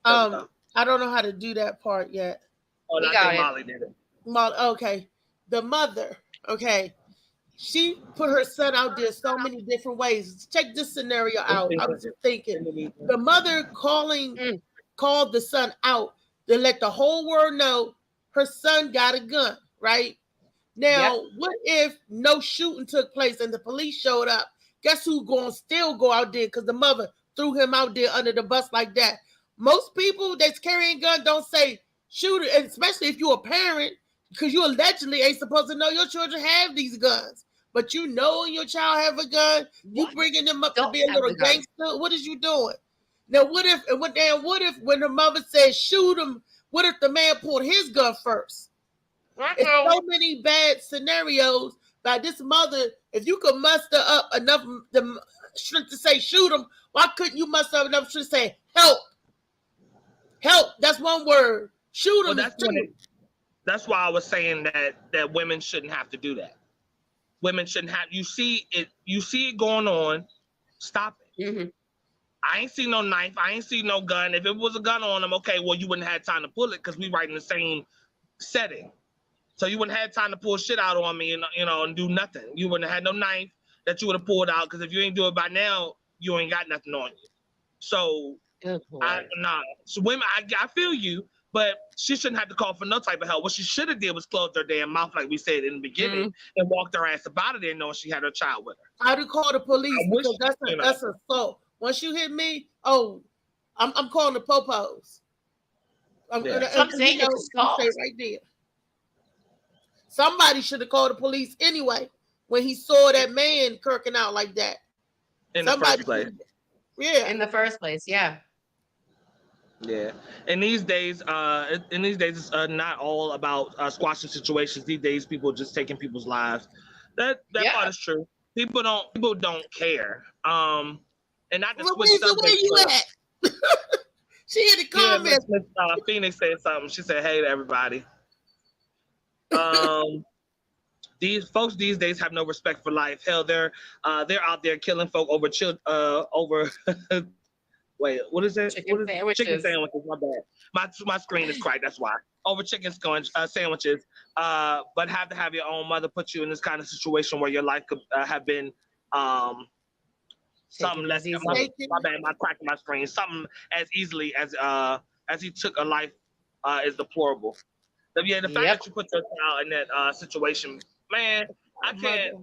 I don't know how to do that part yet. Oh, I think Molly did it. Okay. The mother, okay. She put her son out there so many different ways. Check this scenario out. I was just thinking. The mother called the son out to let the whole world know her son got a gun, right? Now, what if no shooting took place and the police showed up? Guess who's going to still go out there because the mother threw him out there under the bus like that? Most people that's carrying guns don't say shoot it, especially if you're a parent, because you allegedly ain't supposed to know your children have these guns. But you know your child have a gun, you bringing them up to be a little gangster. What is you doing? Now, what if when the mother says shoot him, what if the man pulled his gun first? It's so many bad scenarios by this mother. If you could muster up enough strength to say shoot him, why couldn't you muster up enough strength to say help? Help. That's one word. Shoot him. That's why I was saying that women shouldn't have to do that. Women shouldn't have. You see it going on. Stop it. Mm-hmm. I ain't see no knife. I ain't see no gun. If it was a gun on him, okay, well, you wouldn't have time to pull it because we right in the same setting. So you wouldn't have time to pull shit out on me and do nothing. You wouldn't have had no knife that you would have pulled out because if you ain't do it by now, you ain't got nothing on you. So So women, I feel you, but she shouldn't have to call for no type of help. What she should have did was close her damn mouth, like we said in the beginning, and walked her ass about it there knowing she had her child with her. I'd call the police because that's assault. Once you hit me, I'm calling the popos. I'm saying it's right there. Somebody should have called the police anyway when he saw that man kirking out like that. In the first place. Yeah. In the first place, yeah. Yeah. In these days, it's not all about squashing situations. These days, people are just taking people's lives. That part is true. People don't care. And not to switch subjects. Where you at? She in the comments. Yeah, Phoenix said something. She said, "Hey to everybody." These folks these days have no respect for life. Hell, they're out there killing folk over wait, what is that? Chicken sandwiches. My bad. My screen is cracked. That's why. Over chicken sandwiches. But have to have your own mother put you in this kind of situation where your life could have been something less. My bad. I'm cracking my screen. Something as easily as he took a life is deplorable. The fact that you put your child in that situation, man, I can't.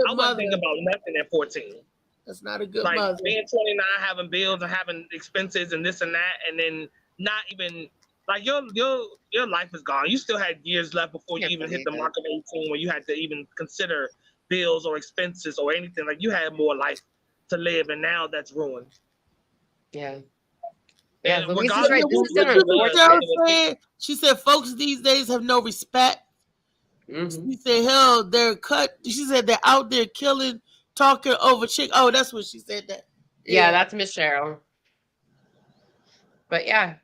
I wasn't thinking about nothing at 14. That's not a good mother. Being 29, having bills and having expenses and this and that, and then not even your life is gone. You still had years left before you even hit the mark of 18, where you had to even consider bills or expenses or anything. Like you had more life to live, and now that's ruined. Yeah. Yeah, she said, "Folks these days have no respect." Mm-hmm. She said, "Hell, they're cut." She said they're out there killing, talking over chick. Oh, that's what she said. That. Yeah, that's Miss Cheryl. But yeah,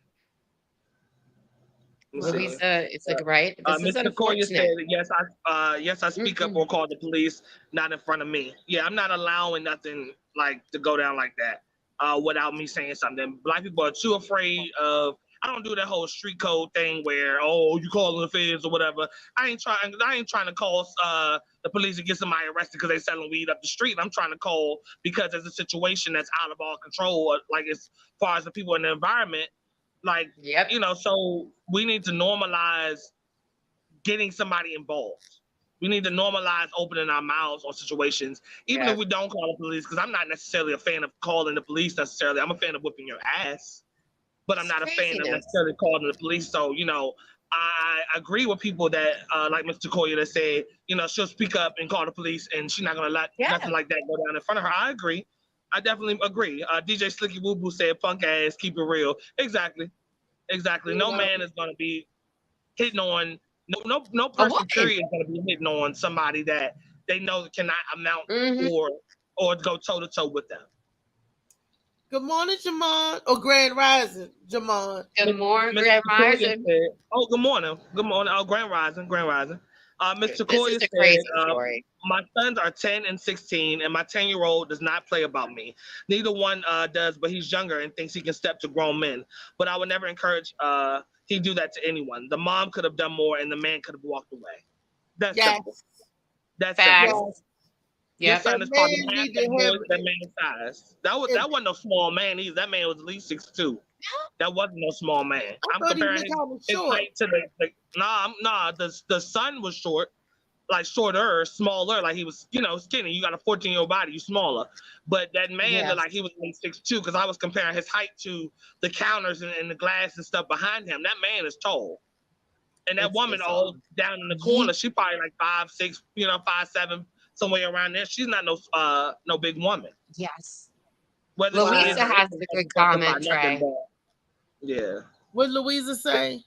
Louisa, it's like right. This is Mr. Koya said, unfortunate. yes, I speak up or call the police, not in front of me. Yeah, I'm not allowing nothing like to go down like that without me saying something. Black people are too afraid of. I don't do that whole street code thing where you calling the feds or whatever. I ain't trying to call the police to get somebody arrested because they selling weed up the street. I'm trying to call because there's a situation that's out of all control, like as far as the people in the environment. Like, so we need to normalize getting somebody involved. We need to normalize opening our mouths on situations, even if we don't call the police, because I'm not necessarily a fan of calling the police necessarily. I'm a fan of whipping your ass, but I'm not a fan of necessarily calling the police. So, I agree with people that, like Mr. Koya, that said, she'll speak up and call the police and she's not going to let nothing like that go down in front of her. I agree. I definitely agree. DJ Slicky Woo Boo said, punk ass, keep it real. Exactly. No man is going to be hitting on, no person, period, is going to be hitting on somebody that they know cannot amount or go toe-to-toe with them. Good morning, Jamon. Or Grand Rising, Jamon. Good morning, Grand Rising. Good morning. Oh, Grand Rising. Mr. Koya said, my sons are 10 and 16, and my 10-year-old does not play about me. Neither one does, but he's younger and thinks he can step to grown men. But I would never encourage he do that to anyone. The mom could have done more, and the man could have walked away. That's simple. That's simple. Your son is probably half that man's size. That wasn't no small man either. That man was at least 6'2". That wasn't no small man. I'm comparing his height to the son was short, like shorter, smaller, like he was, skinny. You got a 14-year-old body, you smaller. But that man looked like he was at least 6'2", because I was comparing his height to the counters and the glass and stuff behind him. That man is tall. And that woman all down in the corner, she probably like 5'6", 5'7", somewhere around there. She's not no big woman. Yes. Louisa has a good comment, Trey. Yeah. What Louisa say?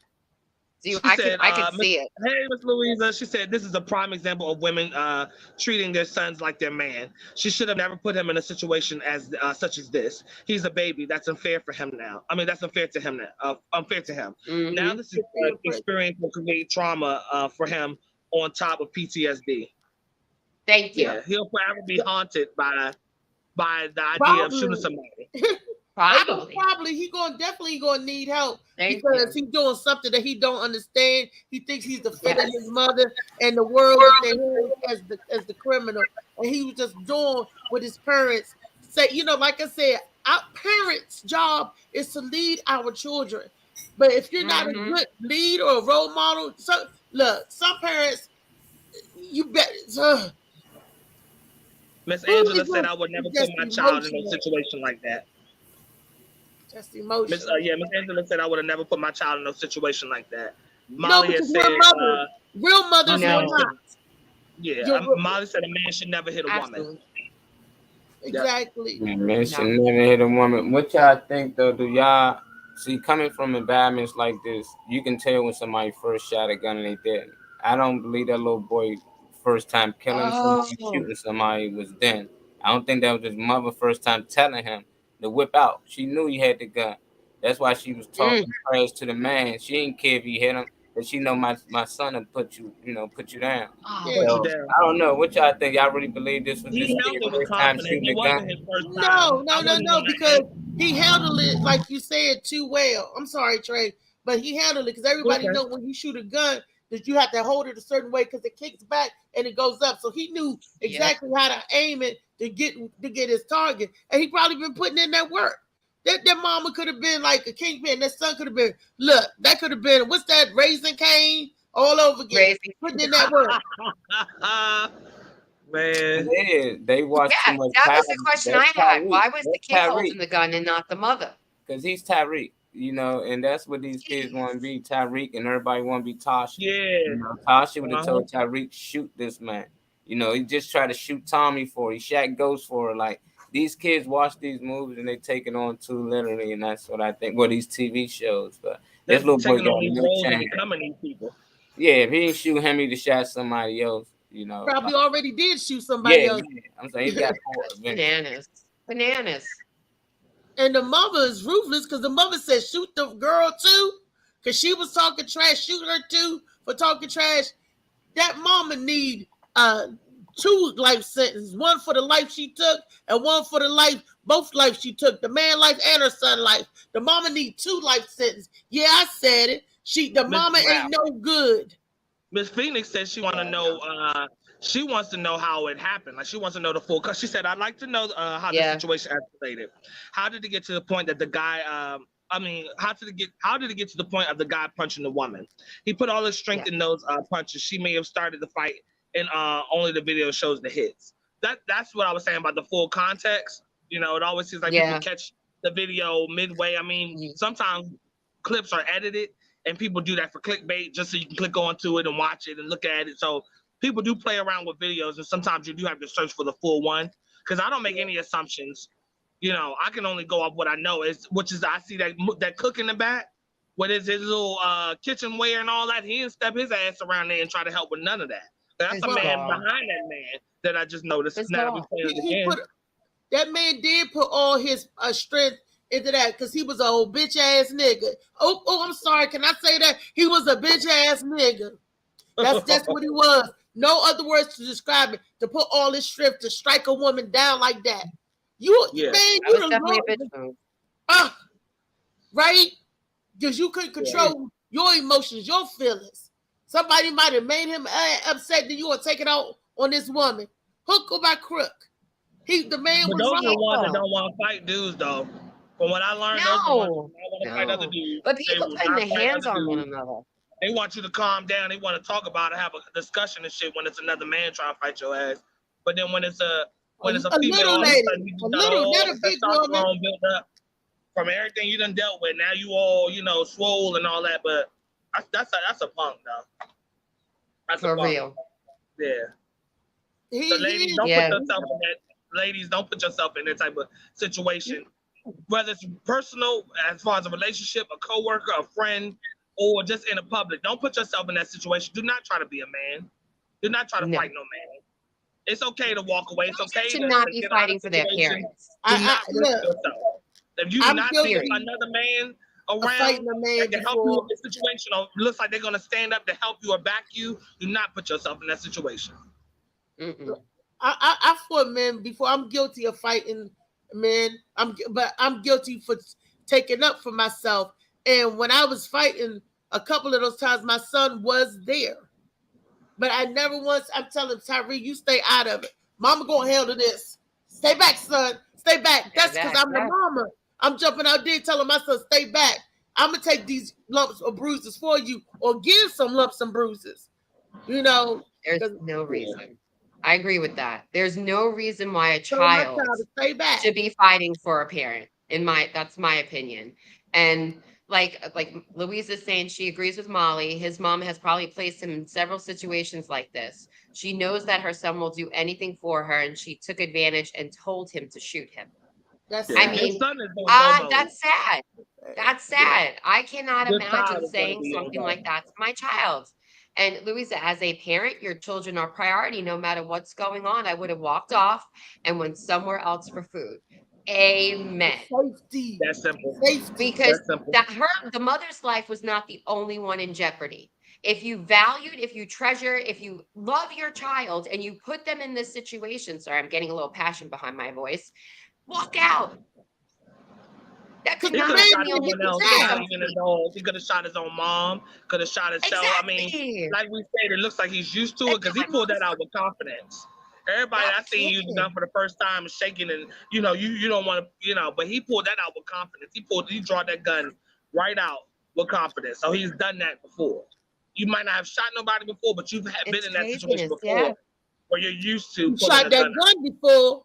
I can see it. Hey, Miss Louisa. She said this is a prime example of women treating their sons like their man. She should have never put him in a situation as such as this. He's a baby. That's unfair for him now. I mean, that's unfair to him now. Unfair to him. Now this experience will create trauma for him on top of PTSD. Thank you. Yeah, he'll forever be haunted by the idea of shooting somebody. Probably he definitely gonna need help because he's doing something that he don't understand. He thinks he's the fit of his mother and the world that they have as the criminal, and he was just doing what his parents say. Like I said, our parents' job is to lead our children. But if you're not a good lead or a role model, some parents, you bet. Miss Angela said I would never put my child in a situation like that. Just emotional. Miss Angela said I would have never put my child in a situation like that. Molly has said real mothers will not. Yeah, Molly said a man should never hit a woman. Exactly. A man should never hit a woman. What y'all think though? Do y'all see, coming from environments like this, you can tell when somebody first shot a gun and they didn't. I don't believe that little boy first time killing somebody, shooting somebody was then. I don't think that was his mother first time telling him to whip out. She knew he had the gun. That's why she was talking trash to the man. She didn't care if he hit him, but she know my son will put you down. So, I don't know. What y'all think? Y'all really believe this was his first time shooting the gun? No, because he handled it, like you said, too well. I'm sorry, Trey, but he handled it because everybody knows when you shoot a gun that you have to hold it a certain way because it kicks back and it goes up. So he knew exactly how to aim it to get his target, and he probably been putting in that work. That mama could have been like a kingpin. That son could have been, that could have been, what's that, Raising Cane all over again. Putting in that work. Man. Yeah, they watched too much. That was the question I had. Why was the kid holding the gun and not the mother? Because he's Tyreek, and that's what these kids want to be, Tyreek, and everybody want to be Tasha. Yeah. Tasha would have told Tyreek, shoot this man. He just tried to shoot Tommy for her. He shot Ghost for her. Like, these kids watch these movies and they take it on too literally, and that's what I think. Well, these TV shows, but this little boy got no chance. Yeah, if he didn't shoot him, he'd have shot somebody else. Probably already did shoot somebody else. Yeah. I'm saying he's got bananas. And the mother is ruthless because the mother said shoot the girl too. because she was talking trash, shooting her too for talking trash. That mama need 2 life sentences, one for the life she took and one for the life, both life she took, the man life and her son life. The mama need 2 life sentences. Yeah, I said it. The mama ain't no good. Miss Phoenix said she want to know. She wants to know how it happened. Like she wants to know the full. Cause she said, "I'd like to know how the situation escalated. How did it get to the point that the guy? How did it get to the point of the guy punching the woman? He put all his strength in those punches. She may have started the fight, and only the video shows the hits. That's what I was saying about the full context. You know, it always seems like people catch the video midway. I mean, sometimes clips are edited, and people do that for clickbait, just so you can click onto it and watch it and look at it. So people do play around with videos, and sometimes you do have to search for the full one. Because I don't make any assumptions. You know, I can only go off what I know. Which is I see that cook in the back with his little kitchenware and all that. He didn't step his ass around there and try to help with none of that. That's a man behind that man that I just noticed. Now we playing it again. That man did put all his strength into that because he was an old bitch ass nigga. Oh, I'm sorry. Can I say that? He was a bitch ass nigga. That's what he was. No other words to describe it. To put all his strength to strike a woman down like that. Man, you definitely a bitch move. Right? Because you couldn't control your emotions, your feelings. Somebody might have made him upset that you were taking out on this woman. Hook or by crook. The man was those wrong. are the ones that don't want to fight dudes, though. From what I learned, those are the ones that don't want to fight other dudes. But people putting their hands on one another. They want you to calm down. They want to talk about it, have a discussion and shit when it's another man trying to fight your ass. But then when it's a female, little lady, not a big woman. Built up from everything you done dealt with. Now you all, swole and all that. But that's a punk, though. That's for real. Yeah. Ladies, don't put yourself in that type of situation. Whether it's personal, as far as a relationship, a coworker, a friend, or just in the public. Don't put yourself in that situation. Do not try to be a man. Do not try to fight no man. It's okay to walk away. It's okay to not be fighting for their parents. If you do not see another man around that can help you in this situation, or looks like they're going to stand up to help you or back you, do not put yourself in that situation. I fought men before. I'm guilty of fighting men. But I'm guilty for taking up for myself. And when I was fighting, a couple of those times, my son was there. But I never once, I'm telling Tyree, you stay out of it. Mama gonna handle this. Stay back, son. Stay back. That's because I'm the mama. I'm jumping out there telling my son, stay back. I'm going to take these lumps or bruises for you or give some lumps and bruises. There's no reason. I agree with that. There's no reason why a child should be fighting for a parent. That's my opinion. And like Louise is saying, she agrees with Molly. His mom has probably placed him in several situations like this. She knows that her son will do anything for her, and she took advantage and told him to shoot him. That's sad. That's sad. I cannot imagine saying something like that to my child. And Louisa, as a parent, your children are priority no matter what's going on. I would have walked off and went somewhere else for food. Amen. Safety. That's simple. Safety. Because the mother's life was not the only one in jeopardy. If you valued, if you treasure, if you love your child and you put them in this situation, sorry, I'm getting a little passion behind my voice, walk out. That could not be the only He could have shot his own mom, could have shot himself. Exactly. I mean, like we said, it looks like he's used to it because he pulled that out with confidence. Everybody I seen use the gun for the first time is shaking, and you don't want to, but he pulled that out with confidence. He draw that gun right out with confidence. So he's done that before. You might not have shot nobody before, but you've been in that situation before where you're used to. You shot that gun before.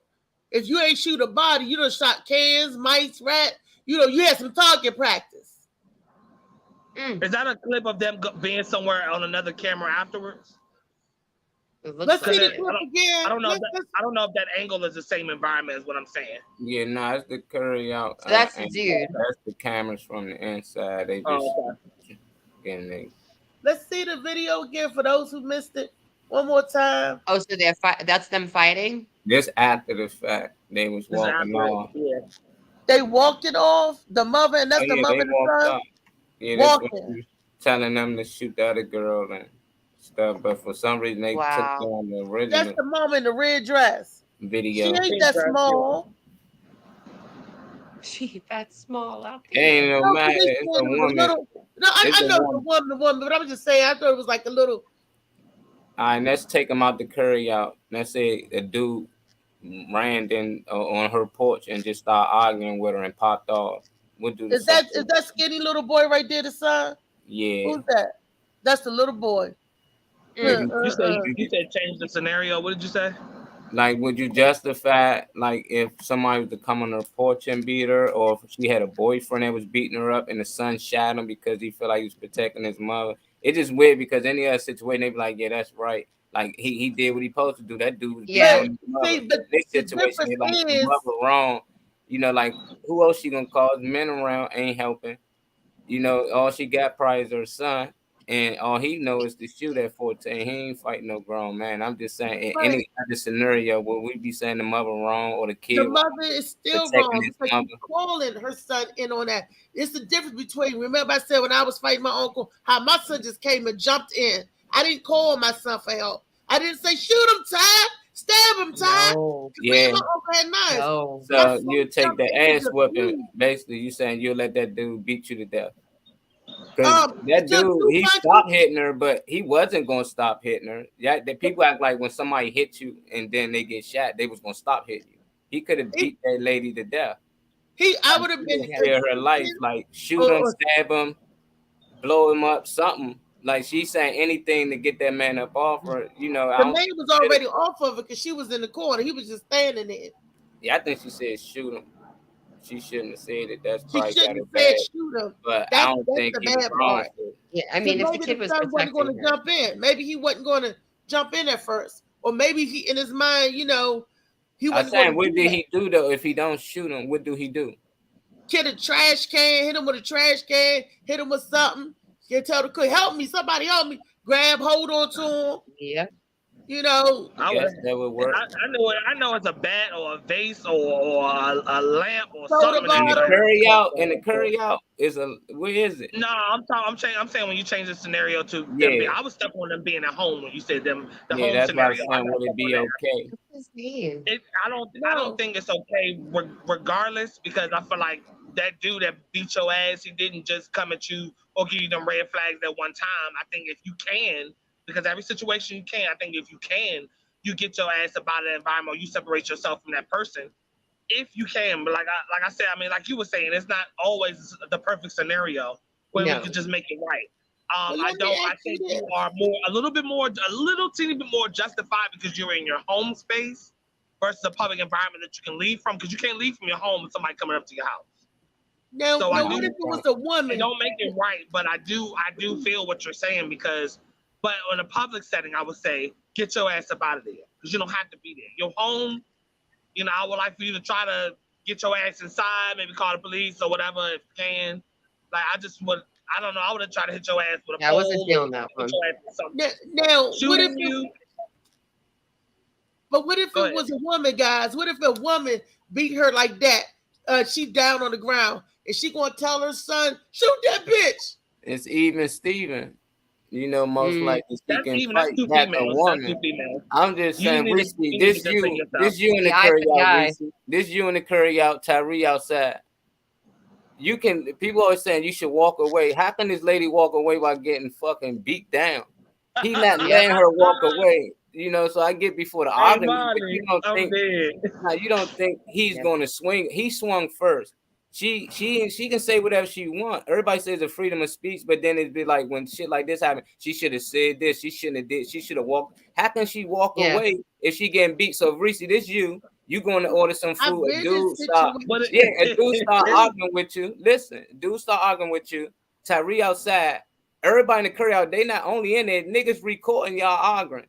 If you ain't shoot a body, you done shot cans, mice, rat. You had some target practice. Is that a clip of them being somewhere on another camera afterwards? Let's see the clip again. I don't know if that angle is the same environment as what I'm saying. Yeah, no, it's the curry out. So that's the dude. That's the cameras from the inside. They just getting there. Let's see the video again for those who missed it. One more time. Oh, so that's them fighting? This after the fact. They was walking off. Yeah. They walked it off. The mother, and that's the mother and the son. Yeah, that's when walking. she was telling them to shoot the other girl and stuff, but for some reason they took Wow. down the That's original the mom in the red dress. She video. ain't that small. She that small out It ain't there. no No, matter. they said It's a it was a woman. little. No, It's I a know woman. the woman, but I was just saying I thought it was like a little. All right, let's take him out the curry out. Let's say a dude ran in on her porch and just started arguing with her and popped off. What do the Is son do? that skinny little boy right there, the son? Yeah. Who's that? That's the little boy. Would Mm. You said change the scenario. What did you say? Like, would you justify, like, if somebody was to come on her porch and beat her, or if she had a boyfriend that was beating her up and the son shot him because he felt like he was protecting his mother? It's just weird because any other situation, they'd be like, yeah, that's right. Like, he did what he supposed to do. That dude was beating Yeah. on his mother. See, but This the situation, they difference like, the is mother wrong. You know, like, who else she gonna call? Men around ain't helping. You know, all she got probably is her son. And all he knows is to shoot at 14. He ain't fighting no grown man. I'm just saying, in right. any other scenario, would we be saying the mother wrong or the kid The wrong mother is still protecting wrong his because mother? she's calling her son in on that. It's the difference between, remember I said when I was fighting my uncle, how my son just came and jumped in. I didn't call my son for help. I didn't say, shoot him, Ty. Stab him, Ty. No. Yeah. My uncle had knives. No. So you'll take the ass the whooping. Basically, you saying you'll let that dude beat you to death. Because that so dude, he stopped hitting her, but he wasn't gonna stop hitting her. Yeah, the people act like when somebody hits you and then they get shot, they was gonna stop hitting you. He could have beat that lady to death. I would have been spare her life, like shoot him, stab him, blow him up, something. Like she's saying anything to get that man up off her. You know, the man was already off of her because she was in the corner. He was just standing there. Yeah, I think she said shoot him. She shouldn't have said it. That's She probably shouldn't have bad. said shoot him. But I don't think the he was bad wrong. part. Yeah, I mean, if the maybe kid was son wasn't going to protecting her. jump in. Maybe he wasn't going to jump in at first, or maybe he in his mind, you know, he I'm wasn't. saying, what did he do though? If he don't shoot him, what do he do? Get a trash can, hit him with a trash can, hit him with something. You tell the cook, help me, somebody help me. Grab hold on to him. Yeah. You know, I guess that would work. I know it's a bat or a vase or a lamp or Soda something. bottle. And the curry out is where is it? No, I'm saying when you change the scenario to them I was stuck on them being at home when you said them the home that's scenario. Why I'm saying, would it be okay? What's his name? I don't think it's okay regardless, because I feel like that dude that beat your ass, he didn't just come at you or give you them red flags at one time. I think if you can, because every situation you can, I think if you can, you get your ass about the environment, or you separate yourself from that person. If you can, but like I said, I mean, like you were saying, it's not always the perfect scenario where we could just make it right. I think you are a little teeny bit more justified because you're in your home space versus a public environment that you can leave from, because you can't leave from your home with somebody coming up to your house. Now, what if it was a woman? It don't make it right, but I do feel what you're saying, but in a public setting, I would say get your ass up out of there, because you don't have to be there. Your home, you know, I would like for you to try to get your ass inside, maybe call the police or whatever if you can. Like I don't know, I would have tried to hit your ass with a pole. I wasn't feeling that one. Now, what if you? But what if it was a woman, guys? What if a woman beat her like that? She down on the ground. Is she gonna tell her son, shoot that bitch? It's even Steven. You know, most likely she can fight two back a females. woman. I'm just saying, Reese, this you in the Yeah, curry out, Reese. this you in the curry out, Tyree outside. You can. People always saying you should walk away. How can this lady walk away while getting fucking beat down? He not letting her walk away. You know, so I get before the argument. But you don't think he's going to swing? He swung first. She can say whatever she wants. Everybody says a freedom of speech, but then it'd be like when shit like this happened, she should have said this. She shouldn't have did. She should have walked. How can she walk away if she getting beat? So Reese, this you going to order some food? A dude start arguing with you. Listen, dude start arguing with you. Tyree outside. Everybody in the curry out. They not only in there. Niggas recording y'all arguing.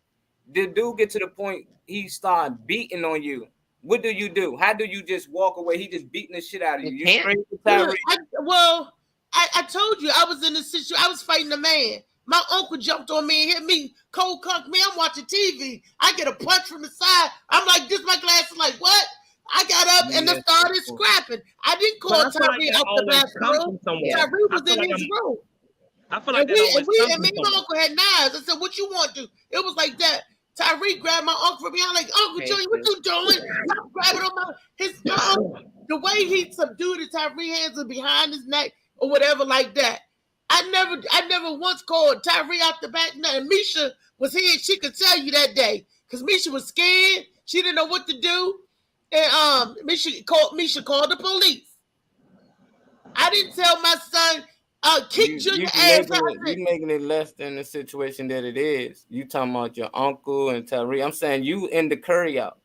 The dude get to the point he start beating on you. What do you do? How do you just walk away? He just beating the shit out of you. You straight to Tyree. I told you I was in this situation. I was fighting a man. My uncle jumped on me and hit me, cold conked me. I'm watching TV. I get a punch from the side. I'm like, this my glasses. Like, what? I got up and I started scrapping. I didn't call Tyree out the bathroom. Tyree was in his room. I feel like and me and my uncle had knives. I said, "What you want to?" It was like that. Tyree grabbed my uncle from behind, like, "Uncle Joey, what you doing?" I'm grabbing on my uncle. The way he subdued it, Tyree hands are behind his neck or whatever like that. I never once called Tyree out the back. And Misha was here. She could tell you that day because Misha was scared. She didn't know what to do, and Misha called the police. I didn't tell my son. Kick Junior ass out. You making it less than the situation that it is. You talking about your uncle and Tyree. I'm saying you in the curry out.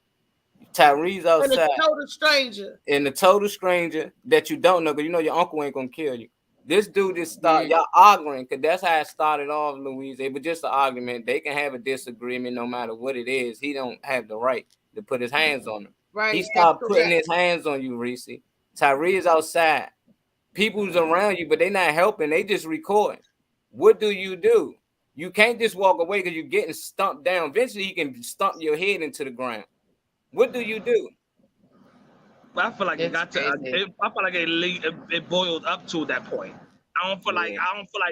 Tyree's outside. And a total stranger. And the total stranger that you don't know, because you know your uncle ain't gonna kill you. This dude just started y'all arguing, because that's how it started off, Louise. It was just an argument. They can have a disagreement no matter what it is. He don't have the right to put his hands on him. Right. He started putting his hands on you, Reese. Tyree is outside. People's around you, but they're not helping. They just recording. What do? You can't just walk away because you're getting stumped down. Eventually, he can stump your head into the ground. What do? I feel like it got to. I feel like it boiled up to that point. I don't feel like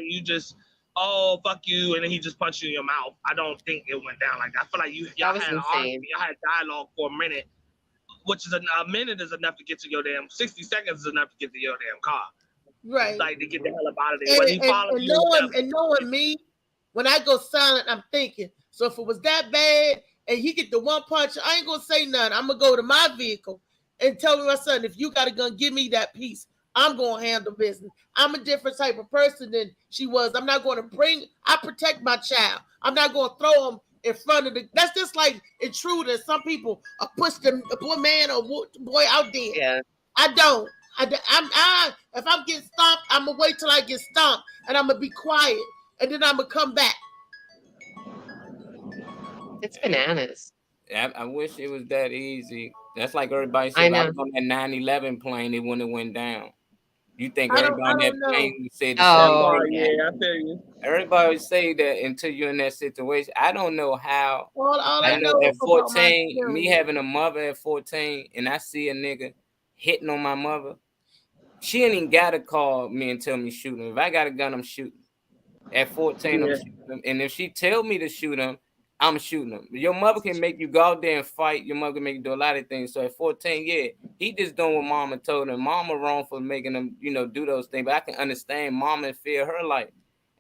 you just fuck you and then he just punched you in your mouth. I don't think it went down like that. I feel like y'all had an argument, y'all had dialogue for a minute. Which is a minute is enough to get to your damn 60 seconds is enough to get to your damn car. Right. Like to get the hell up out of there. And knowing me, when I go silent, I'm thinking. So if it was that bad and he get the one punch, I ain't gonna say nothing. I'm gonna go to my vehicle and tell my son, if you got a gun, give me that piece. I'm gonna handle business. I'm a different type of person than she was. I'm not gonna I protect my child. I'm not gonna throw him in front of that's just like intruders. Some people push the boy man or boy out there. Yeah. I don't. If I'm getting stomped, I'm gonna wait till I get stomped and I'm gonna be quiet and then I'm gonna come back. It's bananas. I wish it was that easy. That's like everybody said, I was on that 9/11 plane, it wouldn't have went down. You think everybody on that plane said the same thing? Yeah, I feel you. Everybody say that until you're in that situation. I don't know how. All I know at 14, me having a mother at 14, and I see a nigga hitting on my mother. She ain't even gotta call me and tell me shoot him. If I got a gun, I'm shooting. At 14, I'm shooting him. And if she tell me to shoot him, I'm shooting him. Your mother can make you go out there and fight. Your mother can make you do a lot of things. So at 14, he just doing what mama told him. Mama wrong for making him, do those things. But I can understand mama fear her life.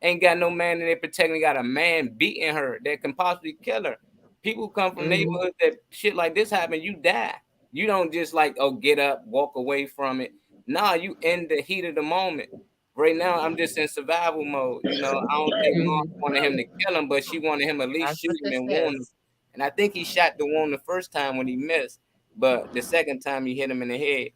Ain't got no man in there protecting. Got a man beating her that can possibly kill her. People come from neighborhoods that shit like this happen, you die. You don't just get up, walk away from it. Nah, you in the heat of the moment. Right now, I'm just in survival mode. I don't think mom wanted him to kill him, but she wanted him at least shoot him and wound him. And I think he shot the wound the first time when he missed, but the second time he hit him in the head.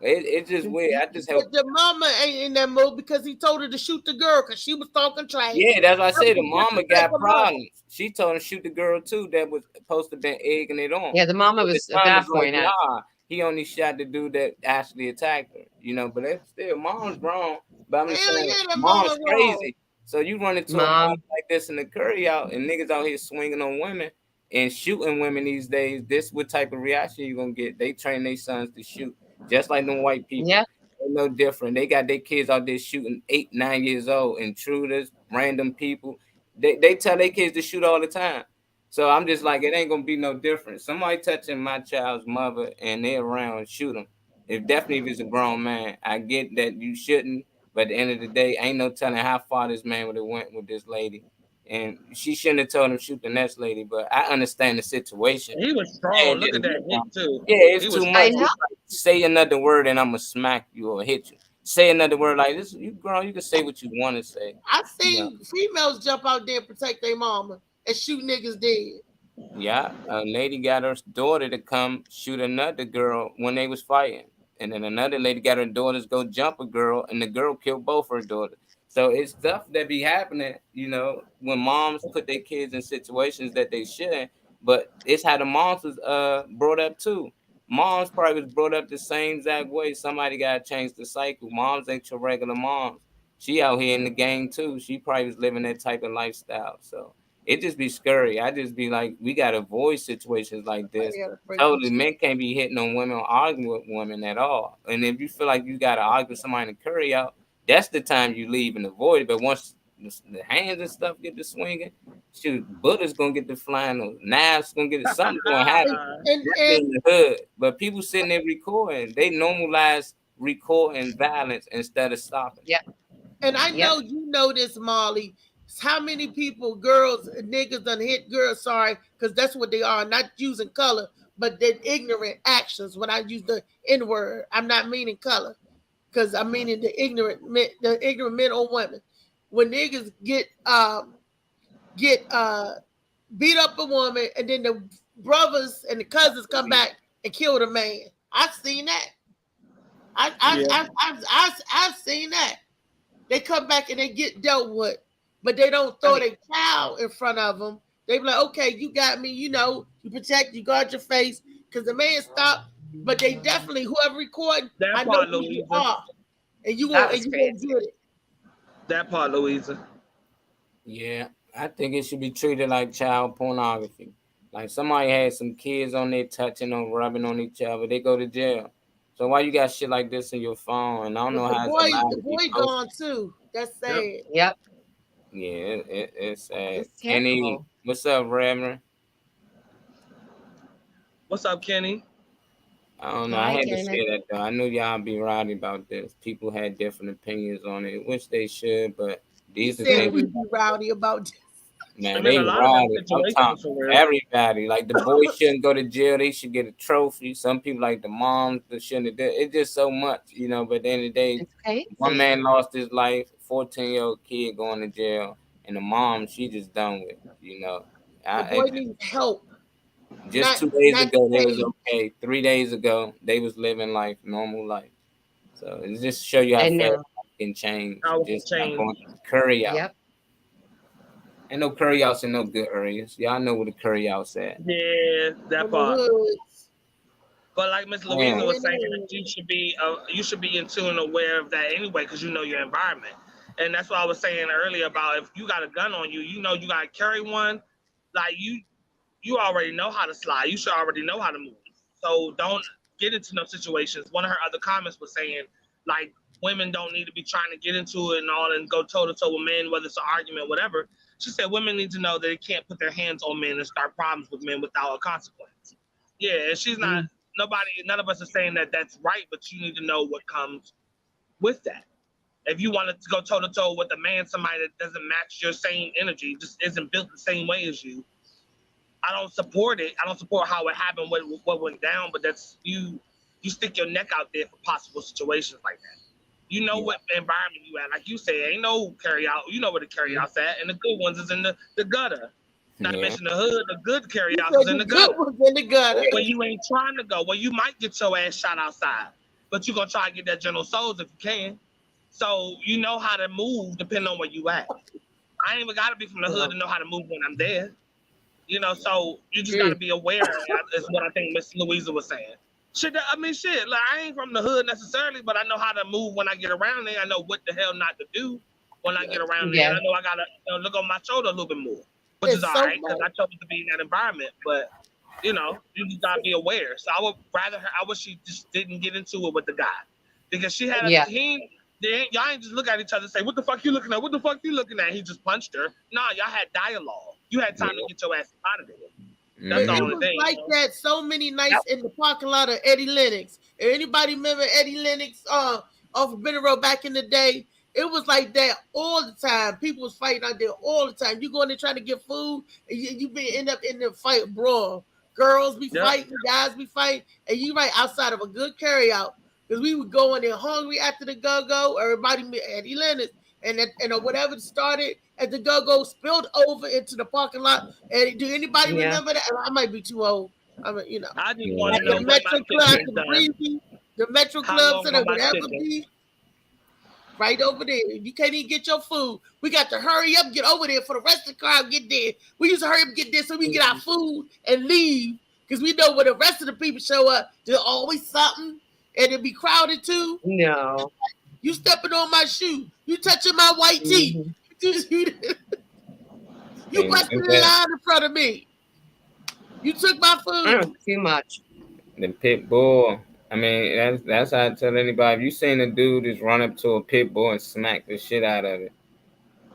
It's just weird. I just hope the mama ain't in that mode because he told her to shoot the girl because she was talking trash. Yeah, that's what I said. The mama got problems. She told him to shoot the girl too that was supposed to have been egging it on. Yeah, the mama was at that point. Nah, he only shot the dude that actually attacked her. But that's still mom's wrong. But I'm just saying, mom's crazy. So you run into a mom like this in the curry out, and niggas out here swinging on women and shooting women these days. This what type of reaction you gonna get? They train their sons to shoot, just like them white people. Yeah, they're no different. They got their kids out there shooting 8, 9 years old, intruders, random people. They tell their kids to shoot all the time. So I'm just like, it ain't gonna be no different. Somebody touching my child's mother and they're around, shoot them. If it's a grown man, I get that you shouldn't. But at the end of the day, ain't no telling how far this man would have went with this lady. And she shouldn't have told him to shoot the next lady, but I understand the situation. He was strong. Look at that hit, too. Yeah, it's too much. Like, say another word and I'm going to smack you or hit you. Say another word like this. You grown, you can say what you want to say. I seen females jump out there and protect their mama and shoot niggas dead. Yeah, a lady got her daughter to come shoot another girl when they was fighting. And then another lady got her daughters go jump a girl, and the girl killed both her daughters. So it's stuff that be happening, when moms put their kids in situations that they shouldn't. But it's how the moms was brought up too. Moms probably was brought up the same exact way. Somebody got to change the cycle. Moms ain't your regular moms. She out here in the game too. She probably was living that type of lifestyle. So it just be scary. I just be like, we gotta avoid situations like this. I gotta break Totally, the men can't be hitting on women or arguing with women at all. And if you feel like you gotta argue with somebody in the curry out, that's the time you leave and avoid it. But once the hands and stuff get to swinging, shoot, bullets gonna get to flying, or knives gonna get something gonna happen. and in the hood. But people sitting there recording, they normalize recording violence instead of stopping. Yeah. And I know you know this, Molly. How many people, girls, niggas done hit girls, sorry, because that's what they are, not using color, but they're ignorant actions. When I use the N-word, I'm not meaning color, because I'm meaning the ignorant men or women. When niggas get beat up a woman, and then the brothers and the cousins come back and kill the man. I've seen that. I've seen that. They come back and they get dealt with, but they don't throw their child in front of them. They be like, okay, you got me, you protect, you guard your face, because the man stopped, but they definitely, whoever recording, I know who you are, and you won't get it. That part, Louisa. Yeah, I think it should be treated like child pornography. Like somebody had some kids on there touching or rubbing on each other, they go to jail. So why you got shit like this in your phone? And I don't know how the boy gone too. That's sad. Yep. Yeah, it's sad. It's Kenny, terrible. what's up, Reverend? What's up, Kenny? I don't know. Hi, I had Kenny. to say that though. I knew y'all be rowdy about this. People had different opinions on it, which they should, but these are Said things. we be rowdy about this. Man, I mean, they a lot of rowdy. I'm situations talking for real. everybody. Like the boys shouldn't go to jail. They should get a trophy. Some people like the moms that shouldn't have did. It's just so much, But at the end of the day, It's crazy. one man lost his life. 14-year-old kid going to jail, and the mom, she just done with. The boy needs help. Just 2 days ago, they was okay. 3 days ago, they was living life, normal life. So it just show you how fast can change. How it Just can not change. going to curry out. Yep. Ain't no curry outs in no good areas. Y'all know where the curry outs at. Yeah, that From the part. hoods. But like Miss Louisa was saying, you should be in tune and aware of that anyway, because you know your environment. And that's what I was saying earlier about if you got a gun on you, you got to carry one. Like you already know how to slide. You should already know how to move. So don't get into no situations. One of her other comments was saying, like, women don't need to be trying to get into it and all and go toe to toe with men, whether it's an argument, whatever. She said women need to know that they can't put their hands on men and start problems with men without a consequence. Yeah, and she's not. None of us are saying that that's right, but you need to know what comes with that. If you wanted to go toe to toe with a man, somebody that doesn't match your same energy, just isn't built the same way as you, I don't support it. I don't support how it happened, what went down, but that's you stick your neck out there for possible situations like that. You know what environment you at. Like you say, ain't no carry out. You know where the carry out's at, and the good ones is in the gutter. Not to mention the hood, the good carry outs is in the gutter. Where you ain't trying to go. Well, you might get your ass shot outside, but you're gonna try to get that General Souls if you can. So you know how to move depending on where you at. I ain't even gotta be from the hood to know how to move when I'm there. So you just gotta be aware. Is what I think Miss Louisa was saying. Shit, like I ain't from the hood necessarily, but I know how to move when I get around there. I know what the hell not to do when I get around there. I know I gotta look on my shoulder a little bit more, which is all right because I chose to be in that environment. But you just gotta be aware. So I would rather I wish she just didn't get into it with the guy because she had y'all ain't just look at each other and say, "What the fuck you looking at? What the fuck you looking at?" He just punched her. Nah, y'all had dialogue. You had time to get your ass out of there. That's the only thing. Like that so many nights in the parking lot of Eddie Lennox. Anybody remember Eddie Lennox off of Benny Road back in the day? It was like that all the time. People was fighting out there all the time. You go in there trying to get food, and you end up in the fight brawl. Girls be fighting, guys be fighting, and you right outside of a good carry out. Because we would go in there hungry after the go-go. Everybody met Eddie Lennox. And whatever started at the go-go spilled over into the parking lot. And do anybody remember that? I might be too old. I mean, I just want to know the Metro Club, the Metro Club, so that whatever be right over there. You can't even get your food. We got to hurry up, get over there for the rest of the crowd get there. We used to hurry up, get there so we can get our food and leave because we know when the rest of the people show up, there's always something, and it be crowded too. No. You stepping on my shoe. You touching my white tee. You busted in line in front of me. You took my food. Too much. The pit bull. I mean, that's how I tell anybody. If you seen a dude just run up to a pit bull and smack the shit out of it,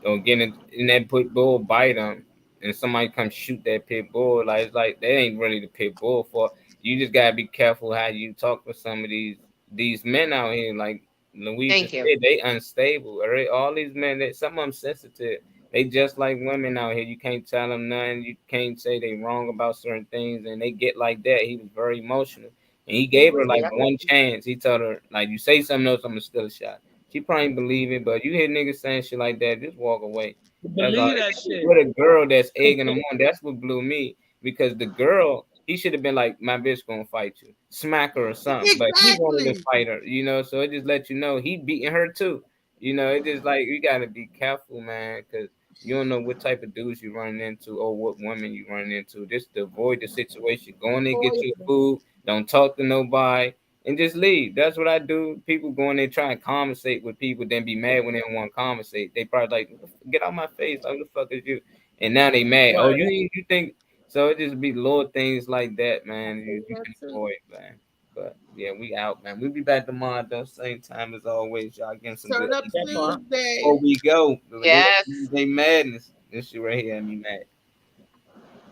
or get in that pit bull bite him, and somebody come shoot that pit bull, like it's like that ain't really the pit bull for. You just gotta be careful how you talk to some of these men out here. Like Louise said, they unstable. All these men, some of them sensitive. They just like women out here. You can't tell them nothing. You can't say they wrong about certain things, and they get like that. He was very emotional, and he gave her like one chance. He told her, like, you say something else, I'm gonna steal a shot. She probably believe it, but you hear niggas saying shit like that, just walk away. Believe that shit. With a girl that's egging him on, that's what blew me, because the girl, he should have been like, my bitch gonna fight you, smack her or something. Exactly. But he wanted to fight her, you know. So it just let you know he beating her too. You know, it just like you gotta be careful, man, because you don't know what type of dudes you running into or what women you running into. Just to avoid the situation. Go in there, get your food, don't talk to nobody, and just leave. That's what I do. People go in there try and conversate with people, then be mad when they don't want to conversate. They probably like, get out my face. Like, who the fuck is you? And now they mad. Oh, you think so? It just be little things like that, man. You can avoid, man. But yeah, we out, man. We'll be back tomorrow at the same time as always. Y'all getting some Turn good up Tuesday. before we go. Yes. They madness. This shit right here had me mad.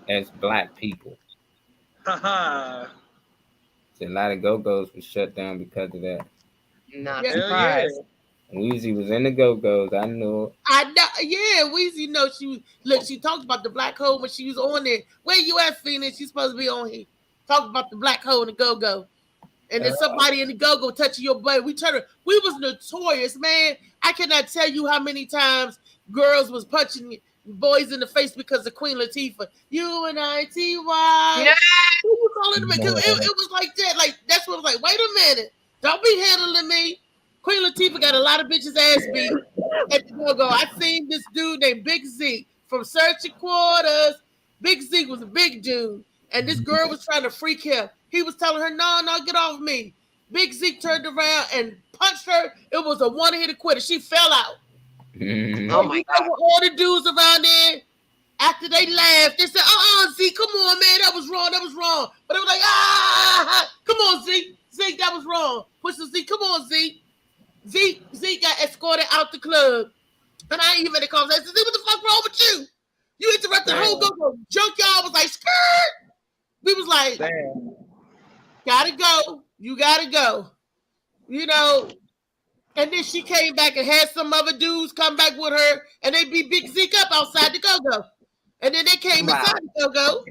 As black people. Haha. A lot of go-go's was shut down because of that. Not surprised. Weezy was in the go-go's. I know. I know. Yeah, Weezy know she talked about the black hole when she was on there. Where you at, Phoenix? She's supposed to be on here. Talk about the black hole and the go-go. And then somebody in the go-go touching your butt. We was notorious, man. I cannot tell you how many times girls was punching boys in the face because of Queen Latifah. U-N-I-T-Y. Yeah. Who you calling them? Because it was like that. Like, that's what I was like, wait a minute. Don't be handling me. Queen Latifah got a lot of bitches ass beat at the go-go. I seen this dude named Big Zeke from Searching Quarters. Big Zeke was a big dude. And this girl was trying to freak him. He was telling her, no, get off me. Big Zeke turned around and punched her. It was a one-hitter quitter. She fell out. Oh my God. All the dudes around there, after they laughed, they said, Zeke, come on, man. That was wrong. But they were like, come on, Zeke. Zeke, that was wrong. Push the Zeke. Come on, Zeke. Zeke got escorted out the club. And I even made a conversation. Zeke, what the fuck wrong with you? You interrupted the whole go-go. Junkyard was like, skirt. We was like, gotta go. You gotta go. You know. And then she came back and had some other dudes come back with her, and they beat Big Zeke up outside the go-go. And then they came inside the go-go.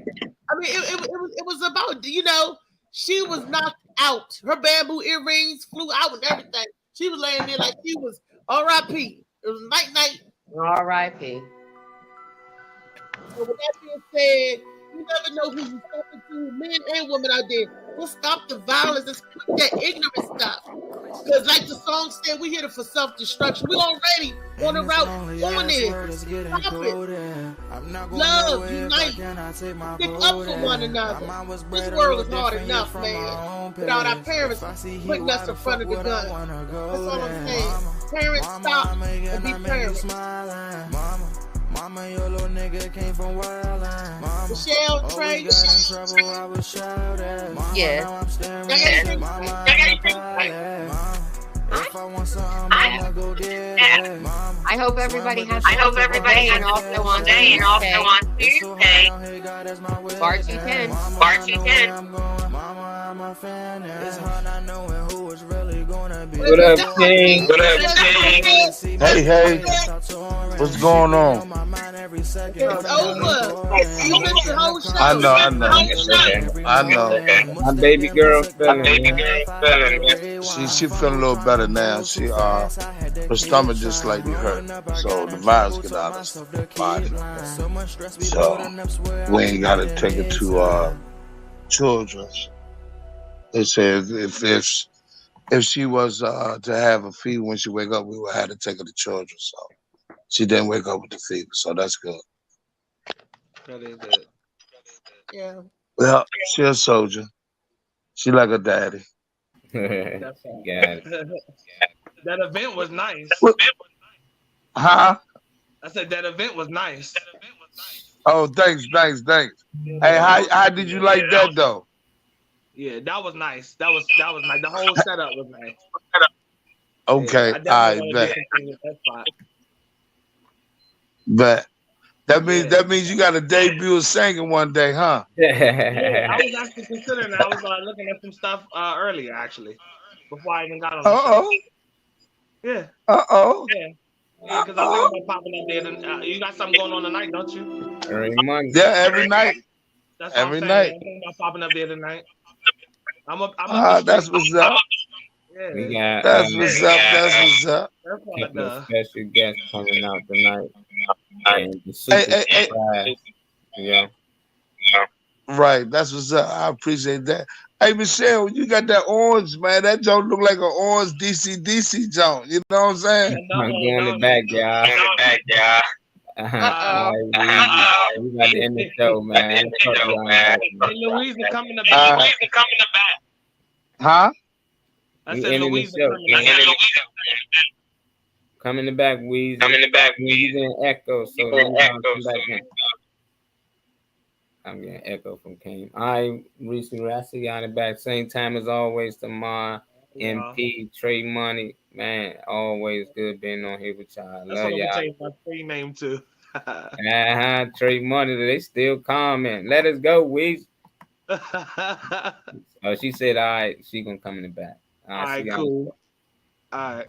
I mean, it was about, you know, she was knocked out. Her bamboo earrings flew out and everything. She was laying there like she was R.I.P. It was night. R.I.P. So with that being said, you never know who you're talking to, men and women out there. We'll stop the violence. Let's quit that ignorant stuff. Because like the song said, we're here for self-destruction. We're already on the route on there. Stop it. Love, unite, stick up for one another. This world is hard enough, man. Without our parents putting us in front of the gun. That's all I'm saying. Parents, stop and be parents. Mama, your little nigga came from Wildland. Michelle, Trey. Yeah. If I want something, I'ma go get it. I hope everybody has a day and also on Tuesday. Bar 210. Mama, I'm a fan. It's hard not knowing who is really gonna be. What up, King? Hey. What's going on? It's over. You missed the whole show. I know. My baby girl feeling it. She feeling a little better now. Her stomach just slightly hurt, so the virus get out of her body. So we ain't gotta take it to children's. They said if she was to have a fever when she wake up, we would have to take her to children's. So she didn't wake up with the fever, so that's good. That is good. Yeah. Well, she a soldier. She like a daddy. Got it. That event was nice. Huh? I said that event was nice. Oh, thanks. Hey, how did you like that though? Yeah, that was nice. That was nice. The whole setup was nice. Okay, I definitely want to do something with that spot. But that means you got to debut singing one day, huh? Yeah, I was actually considering that. I was looking at some stuff earlier, actually, before I even got on the show. Yeah. Yeah. Yeah, because I'm thinking about popping up there. You got something going on tonight, don't you? Every Monday. Yeah, every night. That's what I'm saying. I'm thinking about popping up there tonight. That's what's up. Yeah. That's what's up. That's what's up. A special guest coming out tonight. Hey. Yeah. Right. That's what's up. I appreciate that. Hey, Michelle, you got that orange, man. That joint look like an orange DC joint. You know what I'm saying? I'm going back, y'all. We got to end the show, man. Hey, Louise is coming to back. Huh? I said Louise is coming back. Come in the back, Weezy. Weezy and Echo. So come back in. I'm getting echo from Kane. I recently I see y'all in the back. Same time as always tomorrow. MP, Trey Money. Man, always good being on here with y'all. That's love what y'all. I'm change my free name to. Trey Money, they still comment. Let us go, Weez. She said, all right, she gonna come in the back. All right, cool. All right.